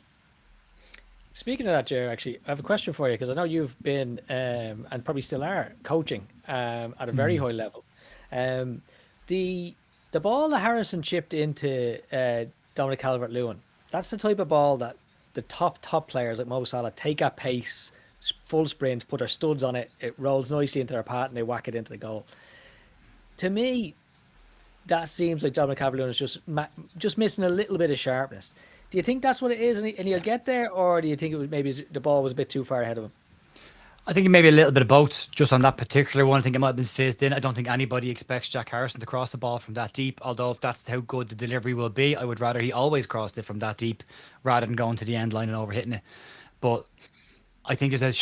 [SPEAKER 1] Speaking of that, Ger, actually, I have a question for you, because I know you've been, and probably still are, coaching at a very high level. The ball that Harrison chipped into Dominic Calvert-Lewin, that's the type of ball that the top players like Mo Salah take at pace, full sprint, put their studs on it, it rolls nicely into their path, and they whack it into the goal. To me, that seems like Dominic Calvert-Lewin is just missing a little bit of sharpness. Do you think that's what it is, and he'll get there, or do you think it was maybe the ball was a bit too far ahead of him?
[SPEAKER 3] I think maybe a little bit of both. Just on that particular one, I think it might have been fizzed in. I don't think anybody expects Jack Harrison to cross the ball from that deep, although if that's how good the delivery will be, I would rather he always crossed it from that deep rather than going to the end line and overhitting it. But I think there's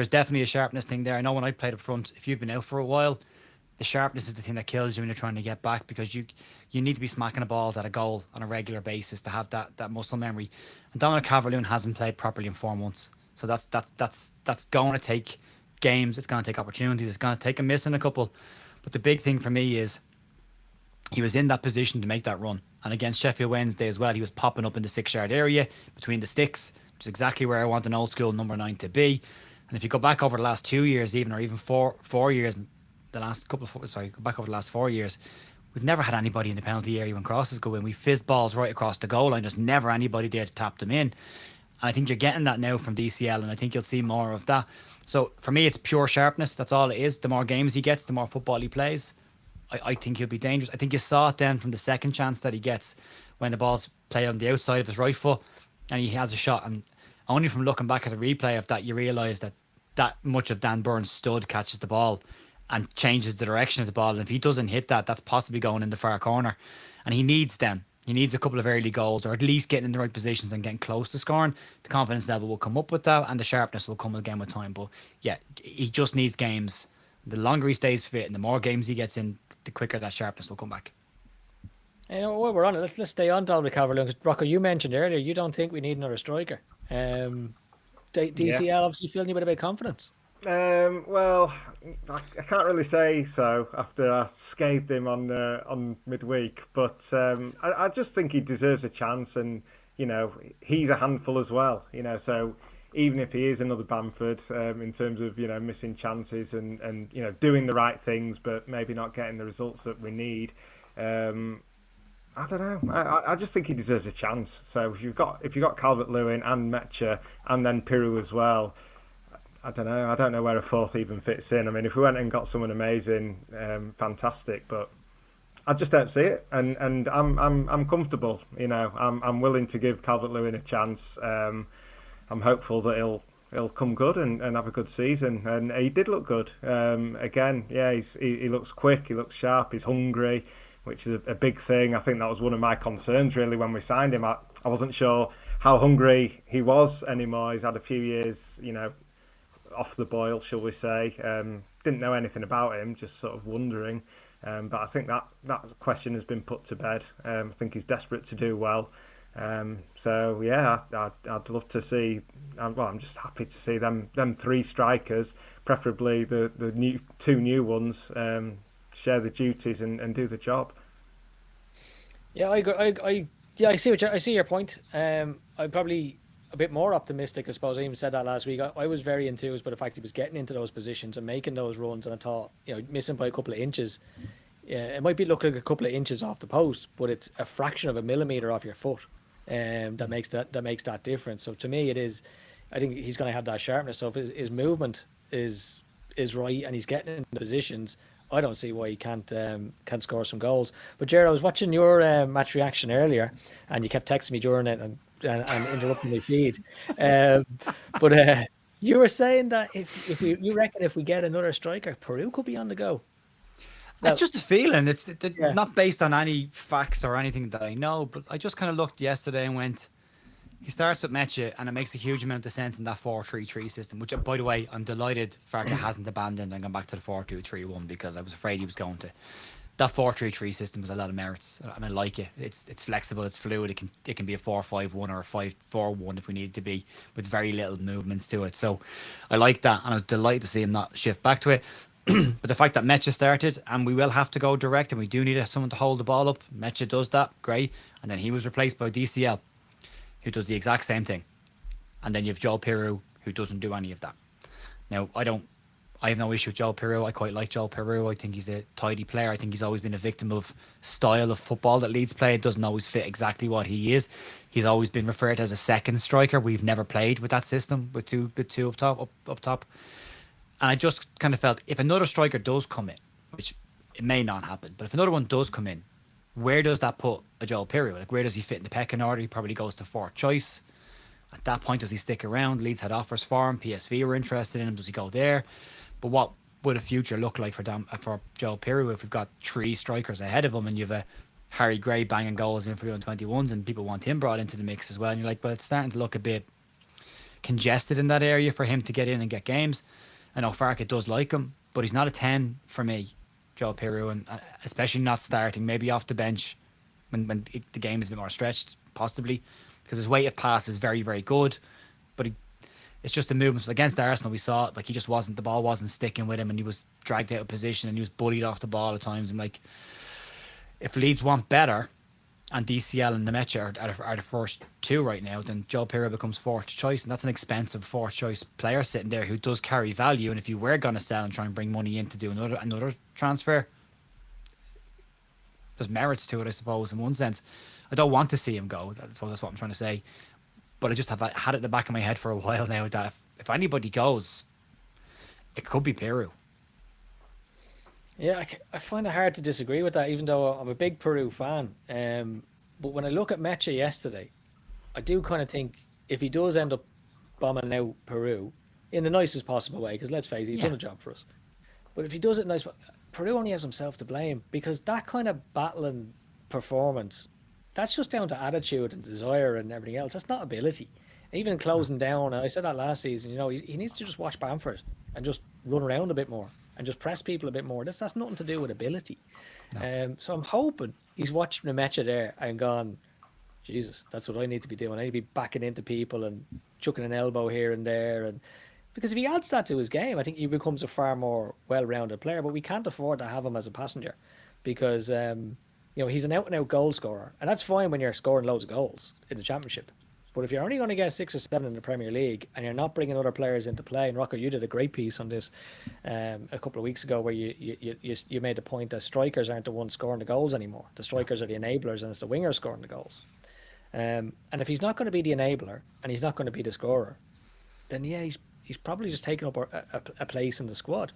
[SPEAKER 3] definitely a sharpness thing there. I know when I played up front, if you've been out for a while, the sharpness is the thing that kills you when you're trying to get back, because you need to be smacking the balls at a goal on a regular basis to have that muscle memory. And Dominic Calvert-Lewin hasn't played properly in 4 months. So that's going to take games. It's going to take opportunities. It's going to take him missing a couple. But the big thing for me is he was in that position to make that run. And against Sheffield Wednesday as well, he was popping up in the 6-yard area between the sticks, which is exactly where I want an old school number 9 to be. And if you go back over the last 2 years, or even 4 years, go back over the last 4 years, we've never had anybody in the penalty area when crosses go in. We fizzed balls right across the goal line. There's never anybody there to tap them in. And I think you're getting that now from DCL, and I think you'll see more of that. So for me, it's pure sharpness. That's all it is. The more games he gets, the more football he plays. I think he'll be dangerous. I think you saw it then from the second chance that he gets when the ball's played on the outside of his right foot and he has a shot. And only from looking back at the replay of that, you realise that much of Dan Burns' stud catches the ball and changes the direction of the ball. And if he doesn't hit that, that's possibly going in the far corner. And he needs them. He needs a couple of early goals, or at least getting in the right positions and getting close to scoring. The confidence level will come up with that, and the sharpness will come again with time. But yeah, he just needs games. The longer he stays fit and the more games he gets in, the quicker that sharpness will come back.
[SPEAKER 1] You know, while we're on it, let's stay on Dominic Calvert-Lewin, because Rocco, you mentioned earlier you don't think we need another striker. DCL obviously filling you with a bit of confidence.
[SPEAKER 2] Well, I can't really say so after I scathed him on midweek, but I just think he deserves a chance, and he's a handful as well. So even if he is another Bamford in terms of missing chances and doing the right things, but maybe not getting the results that we need. I don't know. I just think he deserves a chance. So if you've got Calvert-Lewin and Mecha and then Piru as well, I don't know. I don't know where a fourth even fits in. I mean, if we went and got someone amazing, fantastic, but I just don't see it. And I'm comfortable. I'm willing to give Calvert-Lewin a chance. I'm hopeful that he'll come good and have a good season. And he did look good. Again, yeah, he looks quick. He looks sharp. He's hungry, which is a big thing. I think that was one of my concerns really when we signed him. I wasn't sure how hungry he was anymore. He's had a few years, off the boil, shall we say. Didn't know anything about him, just sort of wondering. But I think that question has been put to bed. I think he's desperate to do well. So yeah, I'd love to see. I'm just happy to see them 3 strikers, preferably the two new ones, share the duties and do the job.
[SPEAKER 1] Yeah, I see your point. I'm probably a bit more optimistic, I suppose. I even said that last week. I was very enthused by the fact he was getting into those positions and making those runs, and I thought, missing by a couple of inches. Yeah, it might be looking like a couple of inches off the post, but it's a fraction of a millimeter off your foot, that makes that difference. So to me, it is. I think he's going to have that sharpness. So if his movement is right and he's getting in the positions, I don't see why he can't score some goals. But Ger, I was watching your match reaction earlier, and you kept texting me during it and interrupting my feed. But you were saying that if you reckon if we get another striker, Peru could be on the go.
[SPEAKER 3] It's just a feeling. It's
[SPEAKER 1] Yeah.
[SPEAKER 3] not based on any facts or anything that I know, but I just kind of looked yesterday and went, he starts with Mecha, and it makes a huge amount of sense in that 4-3-3 system, which, by the way, I'm delighted Farke hasn't abandoned and gone back to the 4-2-3-1 because I was afraid he was going to. That 4-3-3 system has a lot of merits, and I like it. It's flexible, it's fluid. It can be a 4-5-1 or a 5-4-1 if we need it to be, with very little movements to it. So I like that, and I was delighted to see him not shift back to it. But the fact that Mecha started, and we will have to go direct, and we do need someone to hold the ball up. Mecha does that, great. And then he was replaced by DCL, who does the exact same thing. And then you have Joel Piroe, who doesn't do any of that. Now, I have no issue with Joel Piroe. I quite like Joel Piroe. I think he's a tidy player. I think he's always been a victim of style of football that Leeds play. It doesn't always fit exactly what he is. He's always been referred to as a second striker. We've never played with that system with two up top. And I just kind of felt if another striker does come in, which it may not happen, but if another one does come in, where does that put a Joel Piroe? Like, where does he fit in the pecking order? He probably goes to fourth choice. At that point, does he stick around? Leeds had offers for him. PSV were interested in him. Does he go there? But what would a future look like for Joel Piroe if we've got 3 strikers ahead of him and you've a Harry Gray banging goals in for the under-21s and people want him brought into the mix as well? And you're like, well, it's starting to look a bit congested in that area for him to get in and get games. I know Farke does like him, but he's not a 10 for me, Joel Piroe, and especially not starting, maybe off the bench when the game is a bit more stretched, possibly, because his weight of pass is very, very good, but it's just the movements. Against Arsenal, we saw it, like, the ball wasn't sticking with him, and he was dragged out of position, and he was bullied off the ball at times. I'm like, if Leeds want better, and DCL and Nemecha are the first 2 right now, then Joel Piroe becomes fourth choice, and that's an expensive fourth choice player sitting there who does carry value. And if you were going to sell and try and bring money in to do another transfer, there's merits to it, I suppose, in one sense. I don't want to see him go. That's what I'm trying to say. But I just have had it in the back of my head for a while now that if anybody goes, it could be Piroe.
[SPEAKER 1] Yeah, I find it hard to disagree with that, even though I'm a big Piroe fan. But when I look at Mecha yesterday, I do kind of think if he does end up bombing out Piroe in the nicest possible way, because let's face it, he's done a job for us. But if he does it nice, Piroe only has himself to blame, because that kind of battling performance, that's just down to attitude and desire and everything else. That's not ability. Even closing down, I said that last season, he needs to just watch Bamford and just run around a bit more and just press people a bit more. That's nothing to do with ability. No. So I'm hoping he's watching the Mecha there and gone, Jesus, that's what I need to be doing. I need to be backing into people and chucking an elbow here and there. And because if he adds that to his game, I think he becomes a far more well-rounded player. But we can't afford to have him as a passenger because he's an out-and-out goal scorer, and that's fine when you're scoring loads of goals in the Championship. But if you're only going to get 6 or 7 in the Premier League and you're not bringing other players into play, and Rocco, you did a great piece on this a couple of weeks ago where you made the point that strikers aren't the ones scoring the goals anymore. The strikers are the enablers, and it's the wingers scoring the goals. And if he's not going to be the enabler and he's not going to be the scorer, then he's probably just taking up a place in the squad.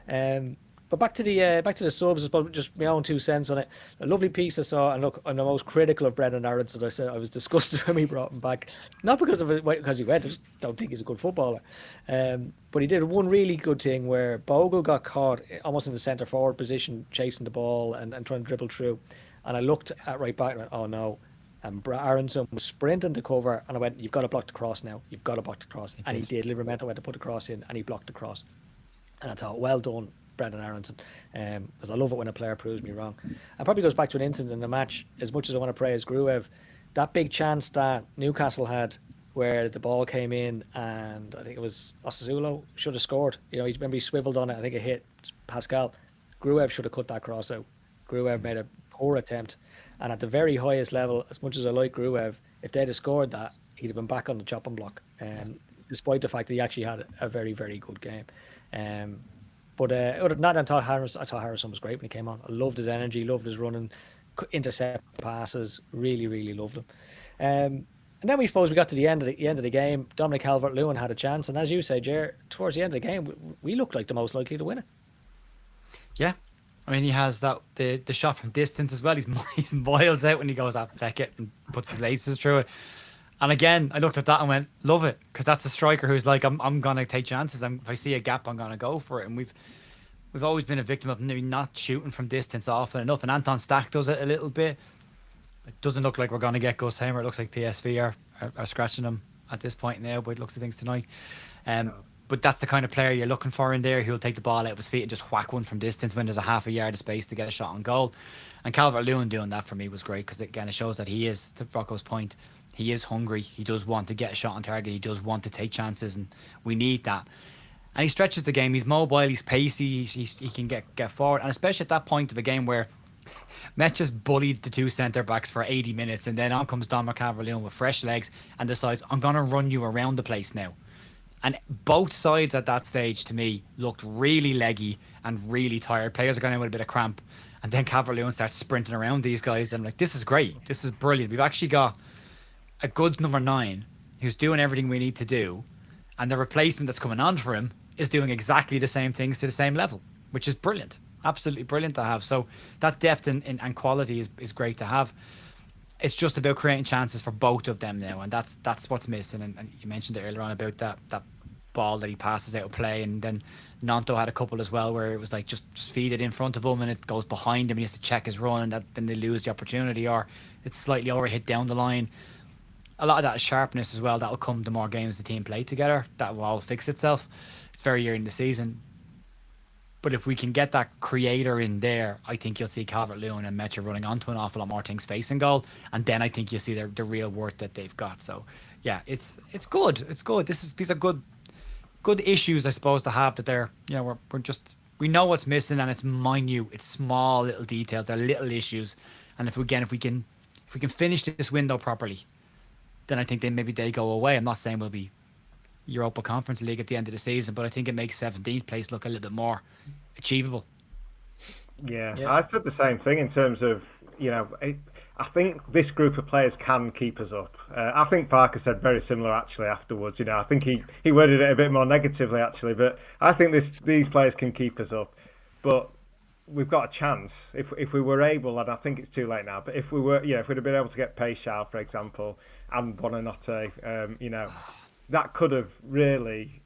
[SPEAKER 1] But back to the subs, just my own 2 cents on it. A lovely piece I saw, and look, I'm the most critical of Brendan Aronson. I said I was disgusted when we brought him back, not because he went. I just don't think he's a good footballer. But he did one really good thing where Bogle got caught almost in the centre forward position, chasing the ball and trying to dribble through. And I looked at right back and went, oh no. And Aronson was sprinting to cover, and I went, you've got to block the cross now. You've got to block the cross. And he did. Livramento went to put the cross in, and he blocked the cross. And I thought, well done, Brendan Aronson, because I love it when a player proves me wrong. It probably goes back to an incident in the match. As much as I want to praise Gruev, that big chance that Newcastle had where the ball came in and I think it was Osasulo should have scored. He swiveled on it. I think it hit Pascal. Gruev should have cut that cross out. Gruev made a poor attempt, and at the very highest level, as much as I like Gruev, if they'd have scored that, he'd have been back on the chopping block. Despite the fact that he actually had a very, very good game. But other than that, I thought Harrison was great when he came on. I loved his energy, loved his running, intercept passes, really, really loved him. And then we got to the end of the game. Dominic Calvert-Lewin had a chance, and as you say, Ger, towards the end of the game, we looked like the most likely to win it. Yeah,
[SPEAKER 3] I mean, he has the shot from distance as well. He's miles out when he goes at Beckett and puts his laces through it. And again, I looked at that and went, love it, because that's a striker who's like, I'm gonna take chances. If I see a gap, I'm gonna go for it. And we've always been a victim of maybe not shooting from distance often enough, and Anton Stack does it a little bit. It doesn't look like we're going to get Gus Hamer. It looks like PSV are scratching him at this point now, but it looks of things tonight. But that's the kind of player you're looking for in there, who'll take the ball out of his feet and just whack one from distance when there's a half a yard of space to get a shot on goal. And Calvert-Lewin doing that for me was great, because again, it shows that he is, to Rocco's point, he is hungry. He does want to get a shot on target. He does want to take chances, and we need that. And he stretches the game. He's mobile. He's pacey. He can get forward. And especially at that point of a game where Met just bullied the two centre-backs for 80 minutes, and then on comes Don Calvert-Lewin with fresh legs and decides, I'm going to run you around the place now. And both sides at that stage, to me, looked really leggy and really tired. Players are going in with a bit of cramp. And then Calvert-Lewin starts sprinting around these guys. And I'm like, this is great. This is brilliant. We've actually got a good number 9 who's doing everything we need to do. And the replacement that's coming on for him is doing exactly the same things to the same level, which is brilliant. Absolutely brilliant to have. So that depth and quality is great to have. It's just about creating chances for both of them now, and that's what's missing. And you mentioned it earlier on about that ball that he passes out of play, and then Nanto had a couple as well where it was like just feed it in front of him and it goes behind him and he has to check his run, and then they lose the opportunity, or it's slightly overhit down the line. A lot of that is sharpness as well. That'll come the more games the team play together. That will all fix itself. It's very early in the season. But if we can get that creator in there, I think you'll see Calvert-Lewin and Metcher running onto an awful lot more things facing goal, and then I think you'll see the real worth that they've got. So yeah, it's good. It's good. These are good issues, I suppose, to have, that they're, we know what's missing, and it's minute, it's small little details, they're little issues. And if we can finish this window properly, then I think they go away. I'm not saying we'll be Europa Conference League at the end of the season, but I think it makes 17th place look a little bit more achievable.
[SPEAKER 2] Yeah. I said the same thing in terms of, I think this group of players can keep us up. I think Farke said very similar actually afterwards. I think he worded it a bit more negatively actually, but I think these players can keep us up. But we've got a chance if we were able, and I think it's too late now, but if we'd have been able to get Peixao, for example, and Buonanotte, that could have really,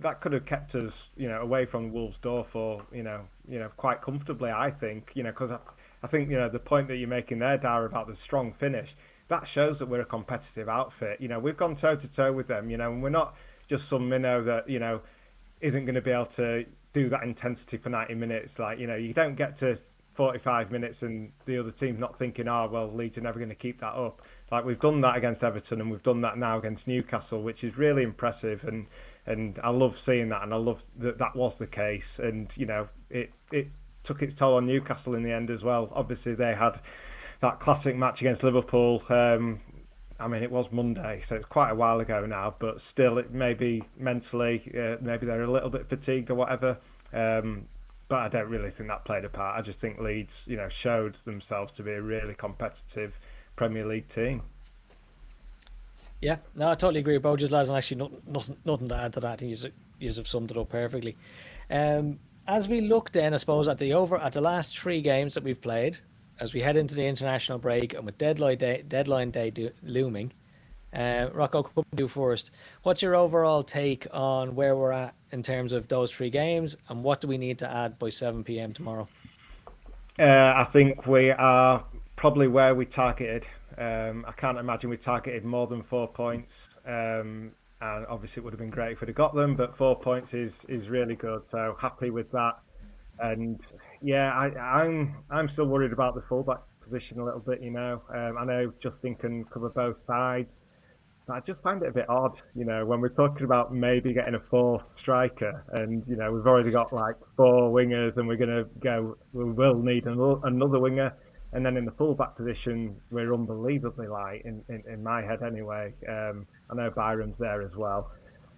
[SPEAKER 2] that could have kept us, away from Wolves' door for, quite comfortably, I think, because I think, the point that you're making there, Dara, about the strong finish, that shows that we're a competitive outfit. We've gone toe-to-toe with them, and we're not just some minnow that, isn't going to be able to do that intensity for 90 minutes. Like, you don't get to 45 minutes and the other team's not thinking, Leeds are never going to keep that up. Like, we've done that against Everton, and we've done that now against Newcastle, which is really impressive, and I love seeing that, and I love that was the case. And it took its toll on Newcastle in the end as well. Obviously, they had that classic match against Liverpool. It was Monday, so it's quite a while ago now, but still, it may be mentally, maybe they're a little bit fatigued or whatever. But I don't really think that played a part. I just think Leeds, showed themselves to be a really competitive Premier League team.
[SPEAKER 1] Yeah, no, I totally agree with both you lads, and actually nothing to add to that. I think you have summed it up perfectly. As we look then, I suppose, at the last 3 games that we've played, as we head into the international break and with deadline day looming, Rocco, what do you first? What's your overall take on where we're at in terms of those 3 games, and what do we need to add by 7 p.m. tomorrow?
[SPEAKER 2] I think we are probably where we targeted. I can't imagine we targeted more than 4 points. And obviously it would have been great if we'd have got them, but 4 points is really good. So happy with that. And yeah, I'm still worried about the fullback position a little bit. I know Justin can cover both sides, but I just find it a bit odd. When we're talking about maybe getting a 4th striker, and we've already got like 4 wingers, and we will need another winger. And then in the fullback position, we're unbelievably light in my head anyway. I know Byram's there as well.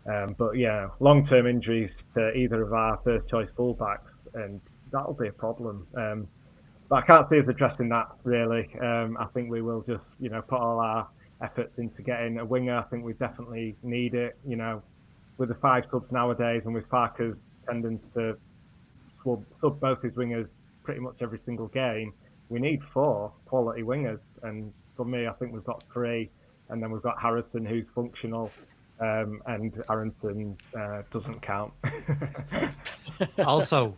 [SPEAKER 2] But long-term injuries to either of our first-choice fullbacks, and that'll be a problem. But I can't see us addressing that, really. I think we will just, put all our efforts into getting a winger. I think we definitely need it. With the 5 subs nowadays, and with Farke's tendence to sub both his wingers pretty much every single game, we need 4 quality wingers, and for me, I think we've got 3, and then we've got Harrison, who's functional, and Aronson doesn't count.
[SPEAKER 3] Also,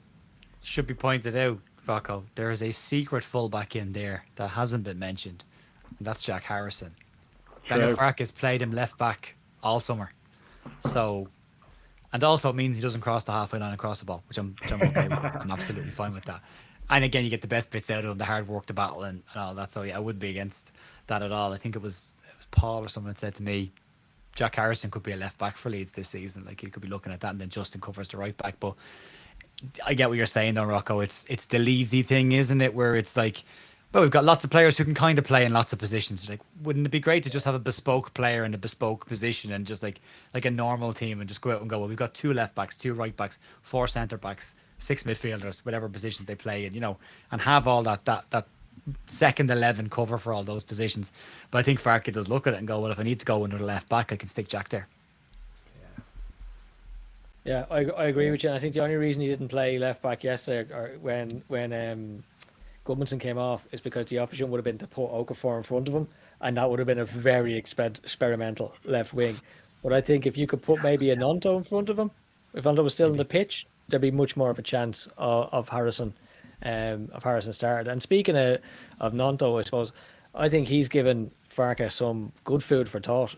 [SPEAKER 3] should be pointed out, Rocco, there is a secret fullback in there that hasn't been mentioned, and that's Jack Harrison. Daniel Farke has played him left back all summer, so, and also it means he doesn't cross the halfway line and cross the ball, which I'm okay with. I'm absolutely fine with that. And again, you get the best bits out of him, the hard work, the battle, and all that. So yeah, I wouldn't be against that at all. I think it was Paul or someone that said to me, Jack Harrison could be a left back for Leeds this season. Like, you could be looking at that, and then Justin covers the right back. But I get what you're saying, though, Rocco. It's the Leedsy thing, isn't it? Where it's like, well, we've got lots of players who can kind of play in lots of positions. Like, wouldn't it be great to just have a bespoke player in a bespoke position and just like a normal team and just go out and go, well, we've got 2 left backs, 2 right backs, 4 centre backs, 6 midfielders, whatever positions they play in, and have all that second 11 cover for all those positions. But I think Farke does look at it and go, well, if I need to go under the left back, I can stick Jack there.
[SPEAKER 1] Yeah, I agree with you. And I think the only reason he didn't play left back yesterday, or when Gudmundsson came off, is because the option would have been to put Okafor in front of him, and that would have been a very experimental left wing. But I think if you could put maybe a Nonto in front of him, if Nonto was still in the pitch, there'd be much more of a chance of Harrison started. And speaking of Nonto, I suppose I think he's given Farke some good food for thought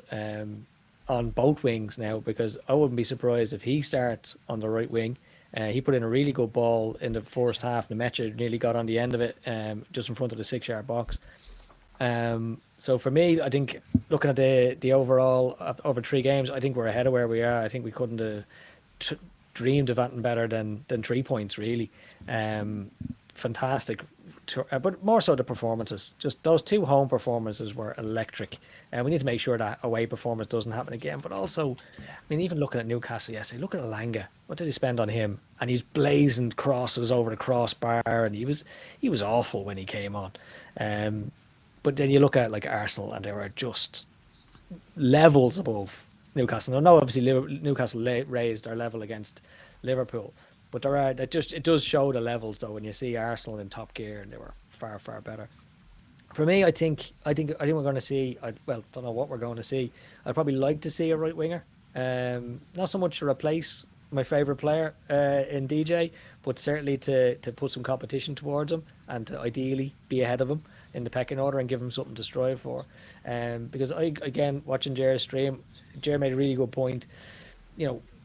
[SPEAKER 1] on both wings now, because I wouldn't be surprised if he starts on the right wing. He put in a really good ball in the first half. Nemecha nearly got on the end of it, just in front of the 6-yard box. So for me, I think looking at the overall over 3 games, I think we're ahead of where we are. I think we couldn't have dreamed of anything better than 3 points, really. Fantastic, but more so the performances. Just those 2 home performances were electric, and we need to make sure that away performance doesn't happen again. But also, I mean, even looking at Newcastle yesterday, look at Elanga. What did he spend on him? And he's blazing crosses over the crossbar, and he was awful when he came on. But then you look at like Arsenal, and they were just levels above Newcastle. No, obviously Newcastle raised their level against Liverpool, but it does show the levels though when you see Arsenal in top gear, and they were far better. For me, I think we're going to see. Don't know what we're going to see. I'd probably like to see a right winger, not so much to replace my favourite player in DJ, but certainly to put some competition towards him, and to ideally be ahead of him in the pecking order and give him something to strive for. Because again, watching Ger's stream, Ger made a really good point.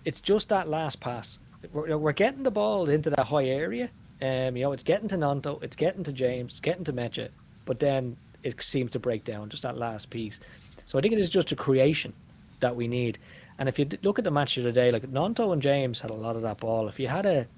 [SPEAKER 1] It's just that last pass. We're getting the ball into that high area. It's getting to Nonto, it's getting to James, it's getting to Mecha, but then it seems to break down, just that last piece. So I think it is just a creation that we need. And if you look at the match of the day, like Nonto and James had a lot of that ball. If you had a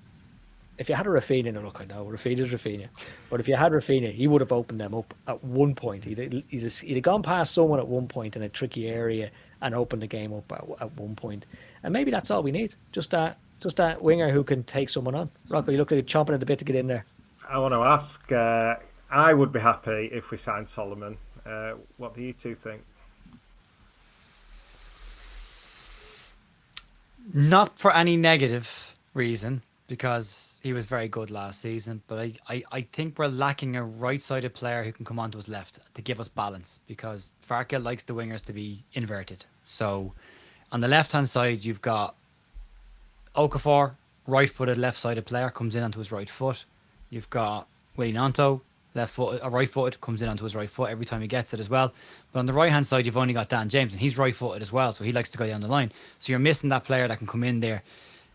[SPEAKER 1] Rafinha, now look, I know Rafinha's Rafinha, but if you had Rafinha, he would have opened them up at one point. He'd have gone past someone at one point in a tricky area and opened the game up at one point. And maybe that's all we need. Just that winger who can take someone on. Rocco, you look like you're chomping at the bit to get in there.
[SPEAKER 2] I want to ask, I would be happy if we signed Solomon. What do you two think?
[SPEAKER 3] Not for any negative reason, because he was very good last season, but I think we're lacking a right-sided player who can come onto his left to give us balance, because Farke likes the wingers to be inverted. So on the left-hand side, you've got Okafor, right-footed, left-sided player, comes in onto his right foot. You've got Willie Nonto, right-footed, comes in onto his right foot every time he gets it as well. But on the right-hand side, you've only got Dan James, and he's right-footed as well, so he likes to go down the line. So you're missing that player that can come in there.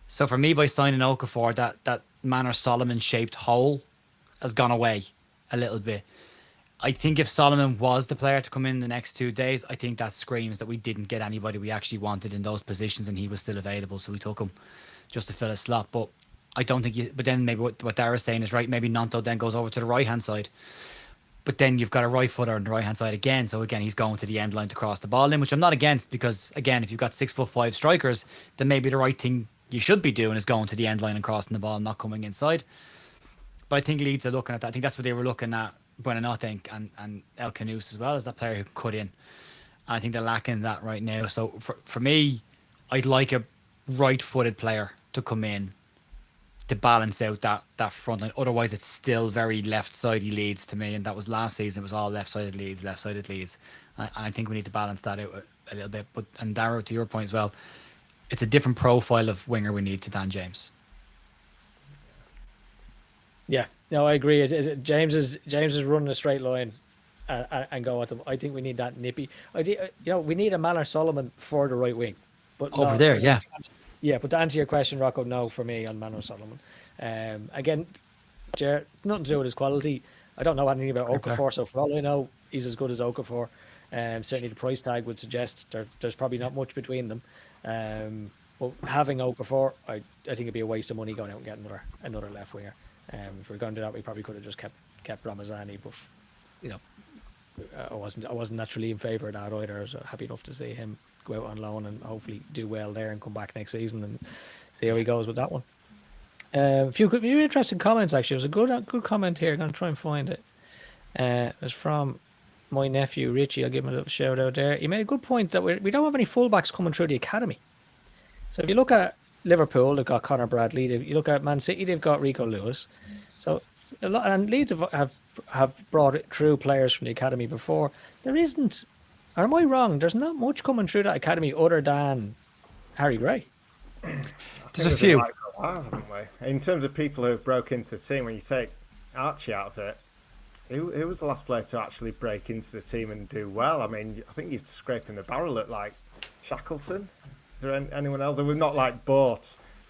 [SPEAKER 3] So for me, by signing Okafor, that Manor Solomon-shaped hole has gone away a little bit. I think if Solomon was the player to come in the next 2 days, I think that screams that we didn't get anybody we actually wanted in those positions, and he was still available, so we took him just to fill a slot. But I don't think but then maybe what Dara's saying is right. Maybe Nonto then goes over to the right-hand side. But then you've got a right footer on the right-hand side again. So again, he's going to the end line to cross the ball in, which I'm not against, because again, if you've got 6'5" strikers, then maybe the right thing you should be doing is going to the end line and crossing the ball, not coming inside. But I think Leeds are looking at that. I think that's what they were looking at, Buenanote and El Canus as well, as that player who can cut in. And I think they're lacking that right now. So for me, I'd like a right-footed player to come in to balance out that front line. Otherwise, it's still very left-sided Leeds to me, and that was last season. It was all left-sided Leeds. And I think we need to balance that out a little bit. But and Darrow, to your point as well, it's a different profile of winger we need to Dan James.
[SPEAKER 1] Yeah, no, I agree. James is running a straight line and go at them. I think we need that nippy. We need a Manor Solomon for the right wing, but
[SPEAKER 3] Over
[SPEAKER 1] no.
[SPEAKER 3] there, yeah.
[SPEAKER 1] Yeah, but to answer your question, Rocco, no for me on Manor Solomon. Again, nothing to do with his quality. I don't know anything about Okafor, so for all I know, he's as good as Okafor. Certainly the price tag would suggest there's probably not much between them. But having Okafor, I think it'd be a waste of money going out and getting another left winger. If we're going to do that, we probably could have just kept Ramazani, but I wasn't naturally in favour of that either. I was happy enough to see him go out on loan and hopefully do well there and come back next season and see how he goes with that one. A few interesting comments actually. It was a good comment here. I'm going to try and find it. It was from my nephew Richie. I'll give him a little shout out there. He made a good point that we don't have any fullbacks coming through the academy. So if you look at Liverpool, they've got Connor Bradley. You look at Man City, they've got Rico Lewis. So a lot, and Leeds have brought through players from the academy before. There isn't, or am I wrong? There's not much coming through that academy other than Harry Gray.
[SPEAKER 3] There's a few.
[SPEAKER 2] Haven't we? In terms of people who have broke into the team, when you take Archie out of it, who was the last player to actually break into the team and do well? I mean, I think he's scraping the barrel at like Shackleton. Is there anyone else that we've not like bought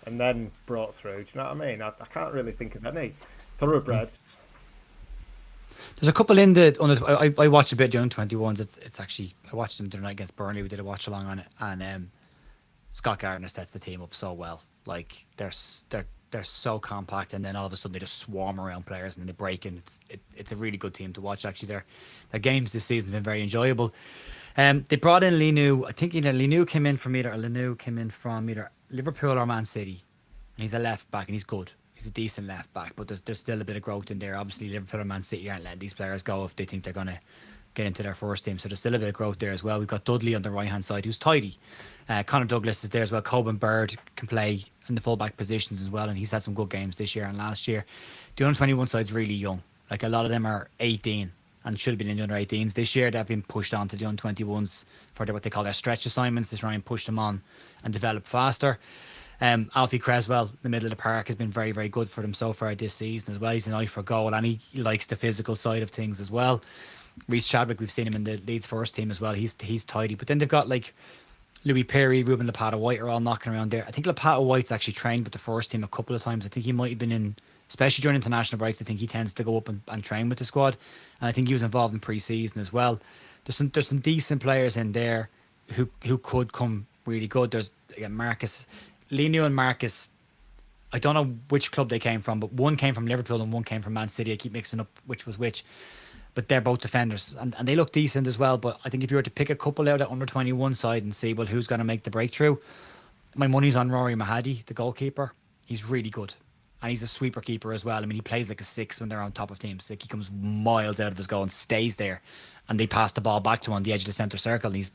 [SPEAKER 2] and then brought through? Do you know what I mean? I can't really think of any thoroughbreds.
[SPEAKER 3] There's a couple in the. I watched a bit of the under-21s. It's actually, I watched them the night against Burnley. We did a watch along on it, and Scott Gardner sets the team up so well. Like they're so compact, and then all of a sudden they just swarm around players and then they break in. It's a really good team to watch. Actually, their games this season have been very enjoyable. They brought in Linu. I think either Linu came in from either Liverpool or Man City, and he's a left back and he's good. He's a decent left back, but there's still a bit of growth in there. Obviously, Liverpool or Man City aren't letting these players go if they think they're going to get into their first team. So there's still a bit of growth there as well. We've got Dudley on the right hand side, who's tidy. Conor Douglas is there as well. Coben Bird can play in the fullback positions as well, and he's had some good games this year and last year. The under-21 side's really young. Like a lot of them are 18 and should have been in the under-18s. This year they've been pushed on to the under-21s for what they call their stretch assignments to try and push them on and develop faster. Alfie Creswell, the middle of the park, has been very, very good for them so far this season as well. He's an eye for goal and he likes the physical side of things as well. Reece Chadwick, we've seen him in the Leeds first team as well. He's tidy. But then they've got like Louis Perry, Ruben Lapata-White are all knocking around there. I think Lapata-White's actually trained with the first team a couple of times. I think he might have been in, especially during international breaks, I think he tends to go up and train with the squad. And I think he was involved in pre-season as well. There's some decent players in there who could come really good. There's again Marcus, Lino and Marcus. I don't know which club they came from, but one came from Liverpool and one came from Man City. I keep mixing up which was which. But they're both defenders and they look decent as well. But I think if you were to pick a couple out at under 21 side and see, well, who's going to make the breakthrough, my money's on Rory Mahadi, the goalkeeper. He's really good. And he's a sweeper keeper as well. I mean, he plays like a 6 when they're on top of teams. Like he comes miles out of his goal and stays there. And they pass the ball back to him on the edge of the centre circle and he's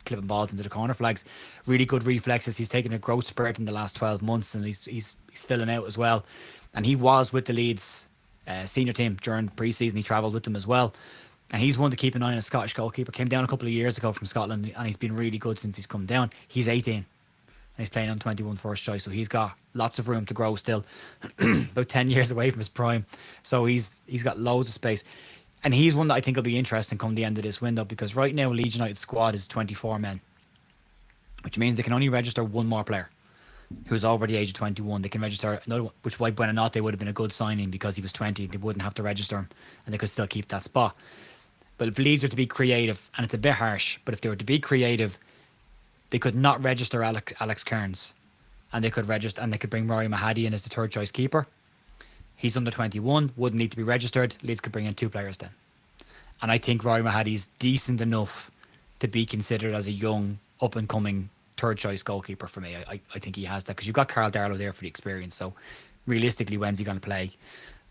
[SPEAKER 3] clipping balls into the corner flags. Really good reflexes. He's taken a growth spurt in the last 12 months and he's filling out as well. And he was with the Leeds senior team during pre-season. He travelled with them as well. And he's one to keep an eye on. A Scottish goalkeeper. Came down a couple of years ago from Scotland and he's been really good since he's come down. He's 18 and he's playing on 21 first choice. So he's got lots of room to grow still. About 10 years away from his prime. So he's got loads of space. And he's one that I think will be interesting come the end of this window because right now Leeds United squad is 24 men, which means they can only register one more player who's over the age of 21. They can register another one, which why Buonanotte would have been a good signing because he was 20. They wouldn't have to register him and they could still keep that spot. But if Leeds were to be creative, and it's a bit harsh, but if they were to be creative, they could not register Alex Kearns and they could register and they could bring Rory Mahadi in as the third choice keeper. He's under 21, wouldn't need to be registered. Leeds could bring in 2 players then. And I think Rory Mahadi's decent enough to be considered as a young, up-and-coming third-choice goalkeeper for me. I think he has that because you've got Carl Darlow there for the experience. So realistically, when's he going to play?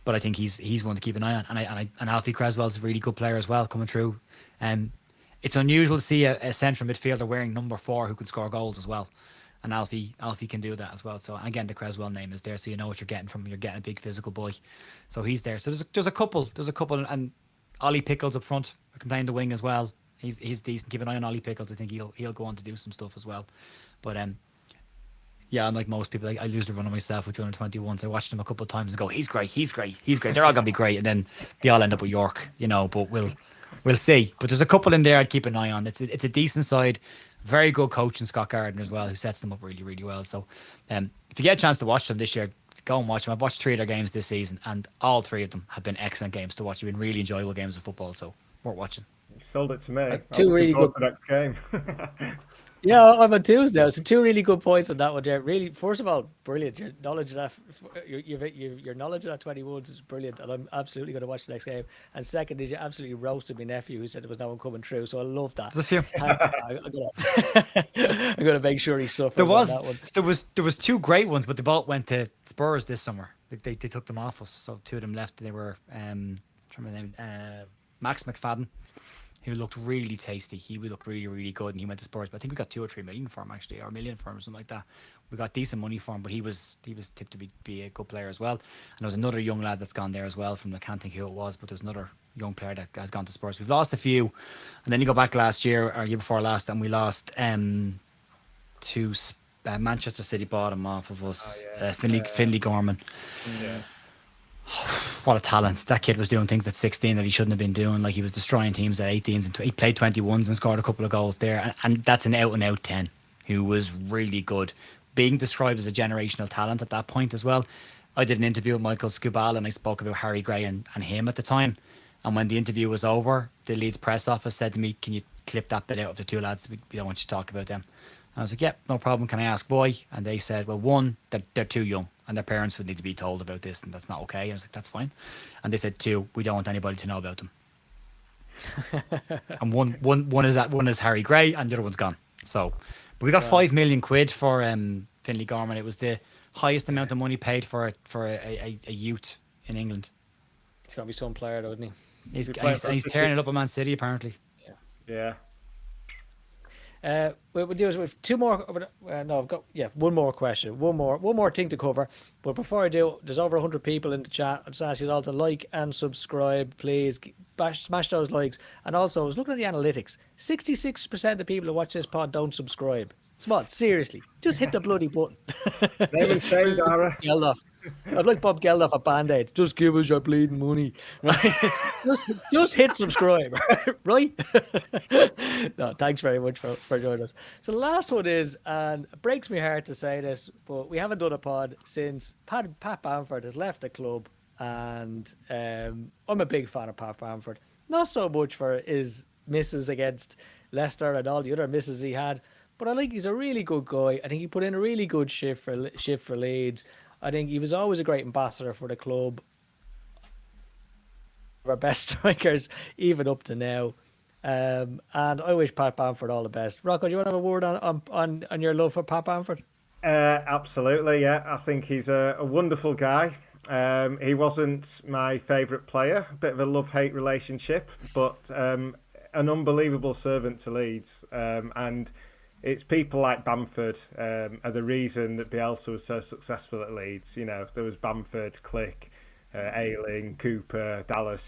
[SPEAKER 3] But I think he's one to keep an eye on. And Alfie Creswell's a really good player as well coming through. It's unusual to see a central midfielder wearing number 4 who can score goals as well. And Alfie can do that as well. So again, the Creswell name is there, so you know what you're getting from him. You're getting a big physical boy. So he's there. So there's a couple, and Ollie Pickles up front can play in the wing as well. He's decent. Keep an eye on Ollie Pickles. I think he'll go on to do some stuff as well. But Yeah, unlike most people, I lose the run on myself with under 21s. I watched them a couple of times and go, he's great, he's great, he's great. They're all gonna be great, and then they all end up with York, But we'll see. But there's a couple in there I'd keep an eye on. It's a decent side, very good coach in Scott Gardner as well, who sets them up really, really well. So, if you get a chance to watch them this year, go and watch them. I've watched 3 of their games this season, and all 3 of them have been excellent games to watch. They've been really enjoyable games of football, so worth watching.
[SPEAKER 2] You sold it to me.
[SPEAKER 1] 2 really good.
[SPEAKER 2] The next game.
[SPEAKER 1] Yeah, I'm on 2s now. So 2 really good points on that one there. Really, first of all, brilliant. Your knowledge of that, your knowledge of that 21s is brilliant, and I'm absolutely going to watch the next game. And second is you absolutely roasted my nephew who said there was no one coming through. So I love that.
[SPEAKER 3] There's a few.
[SPEAKER 1] I'm gonna make sure he suffers. On that one.
[SPEAKER 3] There was 2 great ones, but they both went to Spurs this summer. They took them off us, so 2 of them left. They were Max McFadden, who looked really tasty. He looked really, really good, and he went to Spurs. But I think we got 2 or 3 million for him actually, or $1 million for him, or something like that. We got decent money for him, but he was tipped to be a good player as well. And there was another young lad that's gone there as well. I can't think who it was, but there's another young player that has gone to Spurs. We've lost a few, and then you go back last year or year before last, and we lost to Manchester City bought him off of us. Finley Gorman.
[SPEAKER 2] Yeah.
[SPEAKER 3] What a talent. That kid was doing things at 16 that he shouldn't have been doing. Like, he was destroying teams at 18s, and he played 21s and scored a couple of goals there. And that's an out and out 10 who was really good, being described as a generational talent at that point as well. I did an interview with Michael Scubal, and I spoke about Harry Gray and him at the time. And when the interview was over, the Leeds press office said to me, "Can you clip that bit out of the 2 lads? We don't want you to talk about them." And I was like, "Yeah, no problem. Can I ask why?" And they said, "Well, one, they're too young, and their parents would need to be told about this, and that's not okay." I was like, "That's fine." And they said, 2, we don't want anybody to know about them. And one is Harry Gray, and the other one's gone. So, but we got £5 million for Finley Gorman. It was the highest amount of money paid for a youth in England.
[SPEAKER 1] He's gonna be some player, though, isn't he?
[SPEAKER 3] He's tearing it up at Man City apparently.
[SPEAKER 2] Yeah.
[SPEAKER 1] We'll do is with 2 more. No, I've got one more question, one more thing to cover. But before I do, there's over 100 people in the chat. I just ask you all to like and subscribe, please. Smash those likes. And also, I was looking at the analytics. 66% of people who watch this pod don't subscribe. Smart, seriously, just hit the bloody button.
[SPEAKER 2] Name and shame, Dara.
[SPEAKER 1] Geldof. I'd like Bob Geldof a Band-Aid. Just give us your bleeding money, right? just hit subscribe, right? No, thanks very much for joining us. So the last one is, and it breaks my heart to say this, but we haven't done a pod since Pat Bamford has left the club, and I'm a big fan of Pat Bamford. Not so much for his misses against Leicester and all the other misses he had, but I think he's a really good guy. I think he put in a really good shift for Leeds. I think he was always a great ambassador for the club. Our best strikers, even up to now. And I wish Pat Bamford all the best. Rocco, do you want to have a word on your love for Pat Bamford?
[SPEAKER 2] Absolutely, yeah. I think he's a wonderful guy. He wasn't my favourite player. A bit of a love-hate relationship, but an unbelievable servant to Leeds. And it's people like Bamford are the reason that Bielsa was so successful at Leeds. There was Bamford, Click, Ayling, Cooper, Dallas.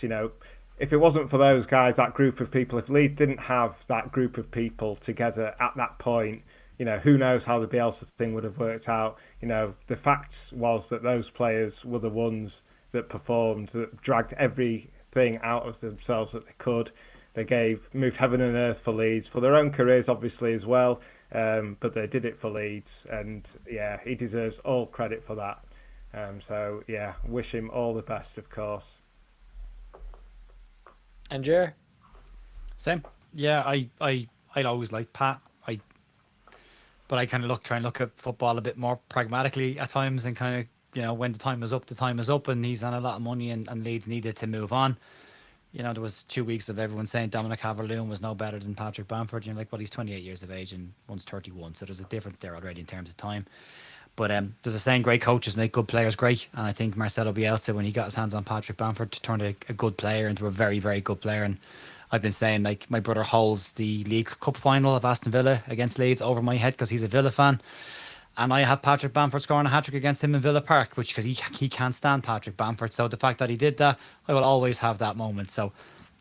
[SPEAKER 2] If it wasn't for those guys, that group of people, if Leeds didn't have that group of people together at that point, who knows how the Bielsa thing would have worked out. The fact was that those players were the ones that performed, that dragged everything out of themselves that they could. They moved heaven and earth for Leeds, for their own careers obviously as well, but they did it for Leeds, and yeah, he deserves all credit for that. So yeah, wish him all the best, of course.
[SPEAKER 1] And Ger?
[SPEAKER 3] Same. Yeah, I always liked Pat. But I kind of try and look at football a bit more pragmatically at times, and kind of, when the time is up, and he's on a lot of money, and Leeds needed to move on. There was 2 weeks of everyone saying Dominic Calvert-Lewin was no better than Patrick Bamford. You're like, well, he's 28 years of age and one's 31, so there's a difference there already in terms of time. But there's a saying, great coaches make good players great, and I think Marcelo Bielsa, when he got his hands on Patrick Bamford, turned a good player into a very, very good player. And I've been saying, like, my brother holds the League Cup final of Aston Villa against Leeds over my head because he's a Villa fan. And I have Patrick Bamford scoring a hat-trick against him in Villa Park, because he can't stand Patrick Bamford. So the fact that he did that, I will always have that moment. So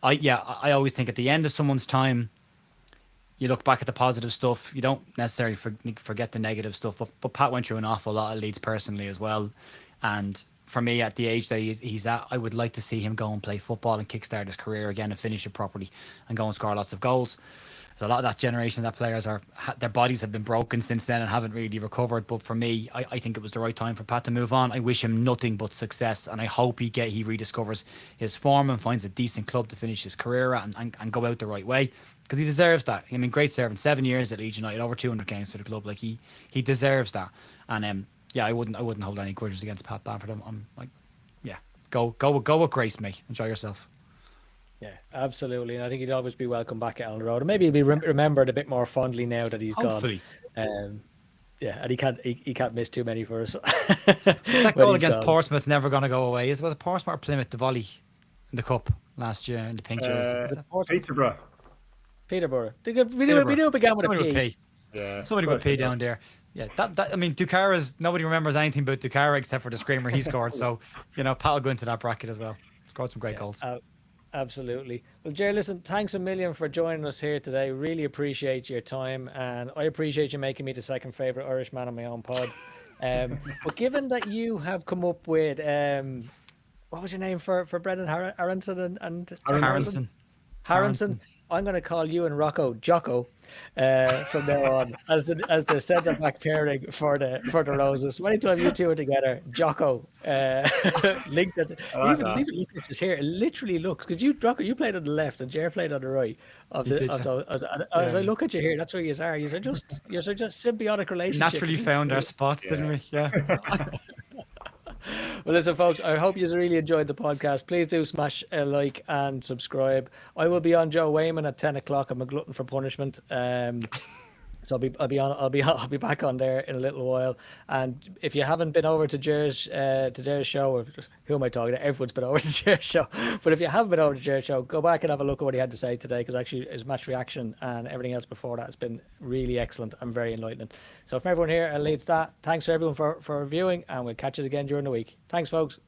[SPEAKER 3] I always think at the end of someone's time, you look back at the positive stuff. You don't necessarily forget the negative stuff. But Pat went through an awful lot of Leeds personally as well. And for me, at the age that he's at, I would like to see him go and play football and kickstart his career again and finish it properly and go and score lots of goals. There's a lot of that generation that players their bodies have been broken since then and haven't really recovered. But for me, I think it was the right time for Pat to move on. I wish him nothing but success, and I hope he rediscovers his form and finds a decent club to finish his career at and go out the right way, because he deserves that. I mean, great servant, 7 years at Leeds United, over 200 games for the club. Like he deserves that. And yeah, I wouldn't hold any grudges against Pat Bamford. I'm like, yeah, go with grace, mate. Enjoy yourself.
[SPEAKER 1] Yeah, absolutely. And I think he'd always be welcome back at Elland Road. And maybe he'll be remembered a bit more fondly now that he's
[SPEAKER 3] Hopefully.
[SPEAKER 1] Gone. Yeah, and he can't miss too many for us.
[SPEAKER 3] That goal against Portsmouth's never going to go away. Was it Portsmouth or Plymouth, the volley in the cup last year in the pink jersey?
[SPEAKER 2] Peterborough.
[SPEAKER 1] Peterborough. We do began with a P.
[SPEAKER 2] Yeah,
[SPEAKER 3] somebody with P down there. Yeah, that I mean, nobody remembers anything about Dukara except for the screamer he scored. So, Pat will go into that bracket as well. Scored some great goals.
[SPEAKER 1] Absolutely. Well, Ger, listen, thanks a million for joining us here today. Really appreciate your time, and I appreciate you making me the second favourite Irish man on my own pod. But given that you have come up with, what was your name for Brendan Aronson and Harrison? I'm going to call you and Rocco Jocko from now on as the centre back pairing for the Roses. So anytime you two are together, Jocko linked it. Even look at this here, it literally looks, because Rocco, you played on the left and Ger played on the right. As I look at you here, that's where you are. You're just symbiotic relationship.
[SPEAKER 3] Naturally found our spots, didn't we? Yeah.
[SPEAKER 1] Well, listen, folks, I hope you really enjoyed the podcast. Please do smash a like and subscribe. I will be on Joe Wayman at 10 o'clock. I'm a glutton for punishment. So I'll be back on there in a little while. And if you haven't been over to Ger's show, or who am I talking to? Everyone's been over to Ger's show. But if you haven't been over to Ger's show, go back and have a look at what he had to say today, because actually his match reaction and everything else before that has been really excellent and very enlightening. So from everyone here at Leeds, thanks to everyone for viewing, and we'll catch you again during the week. Thanks, folks.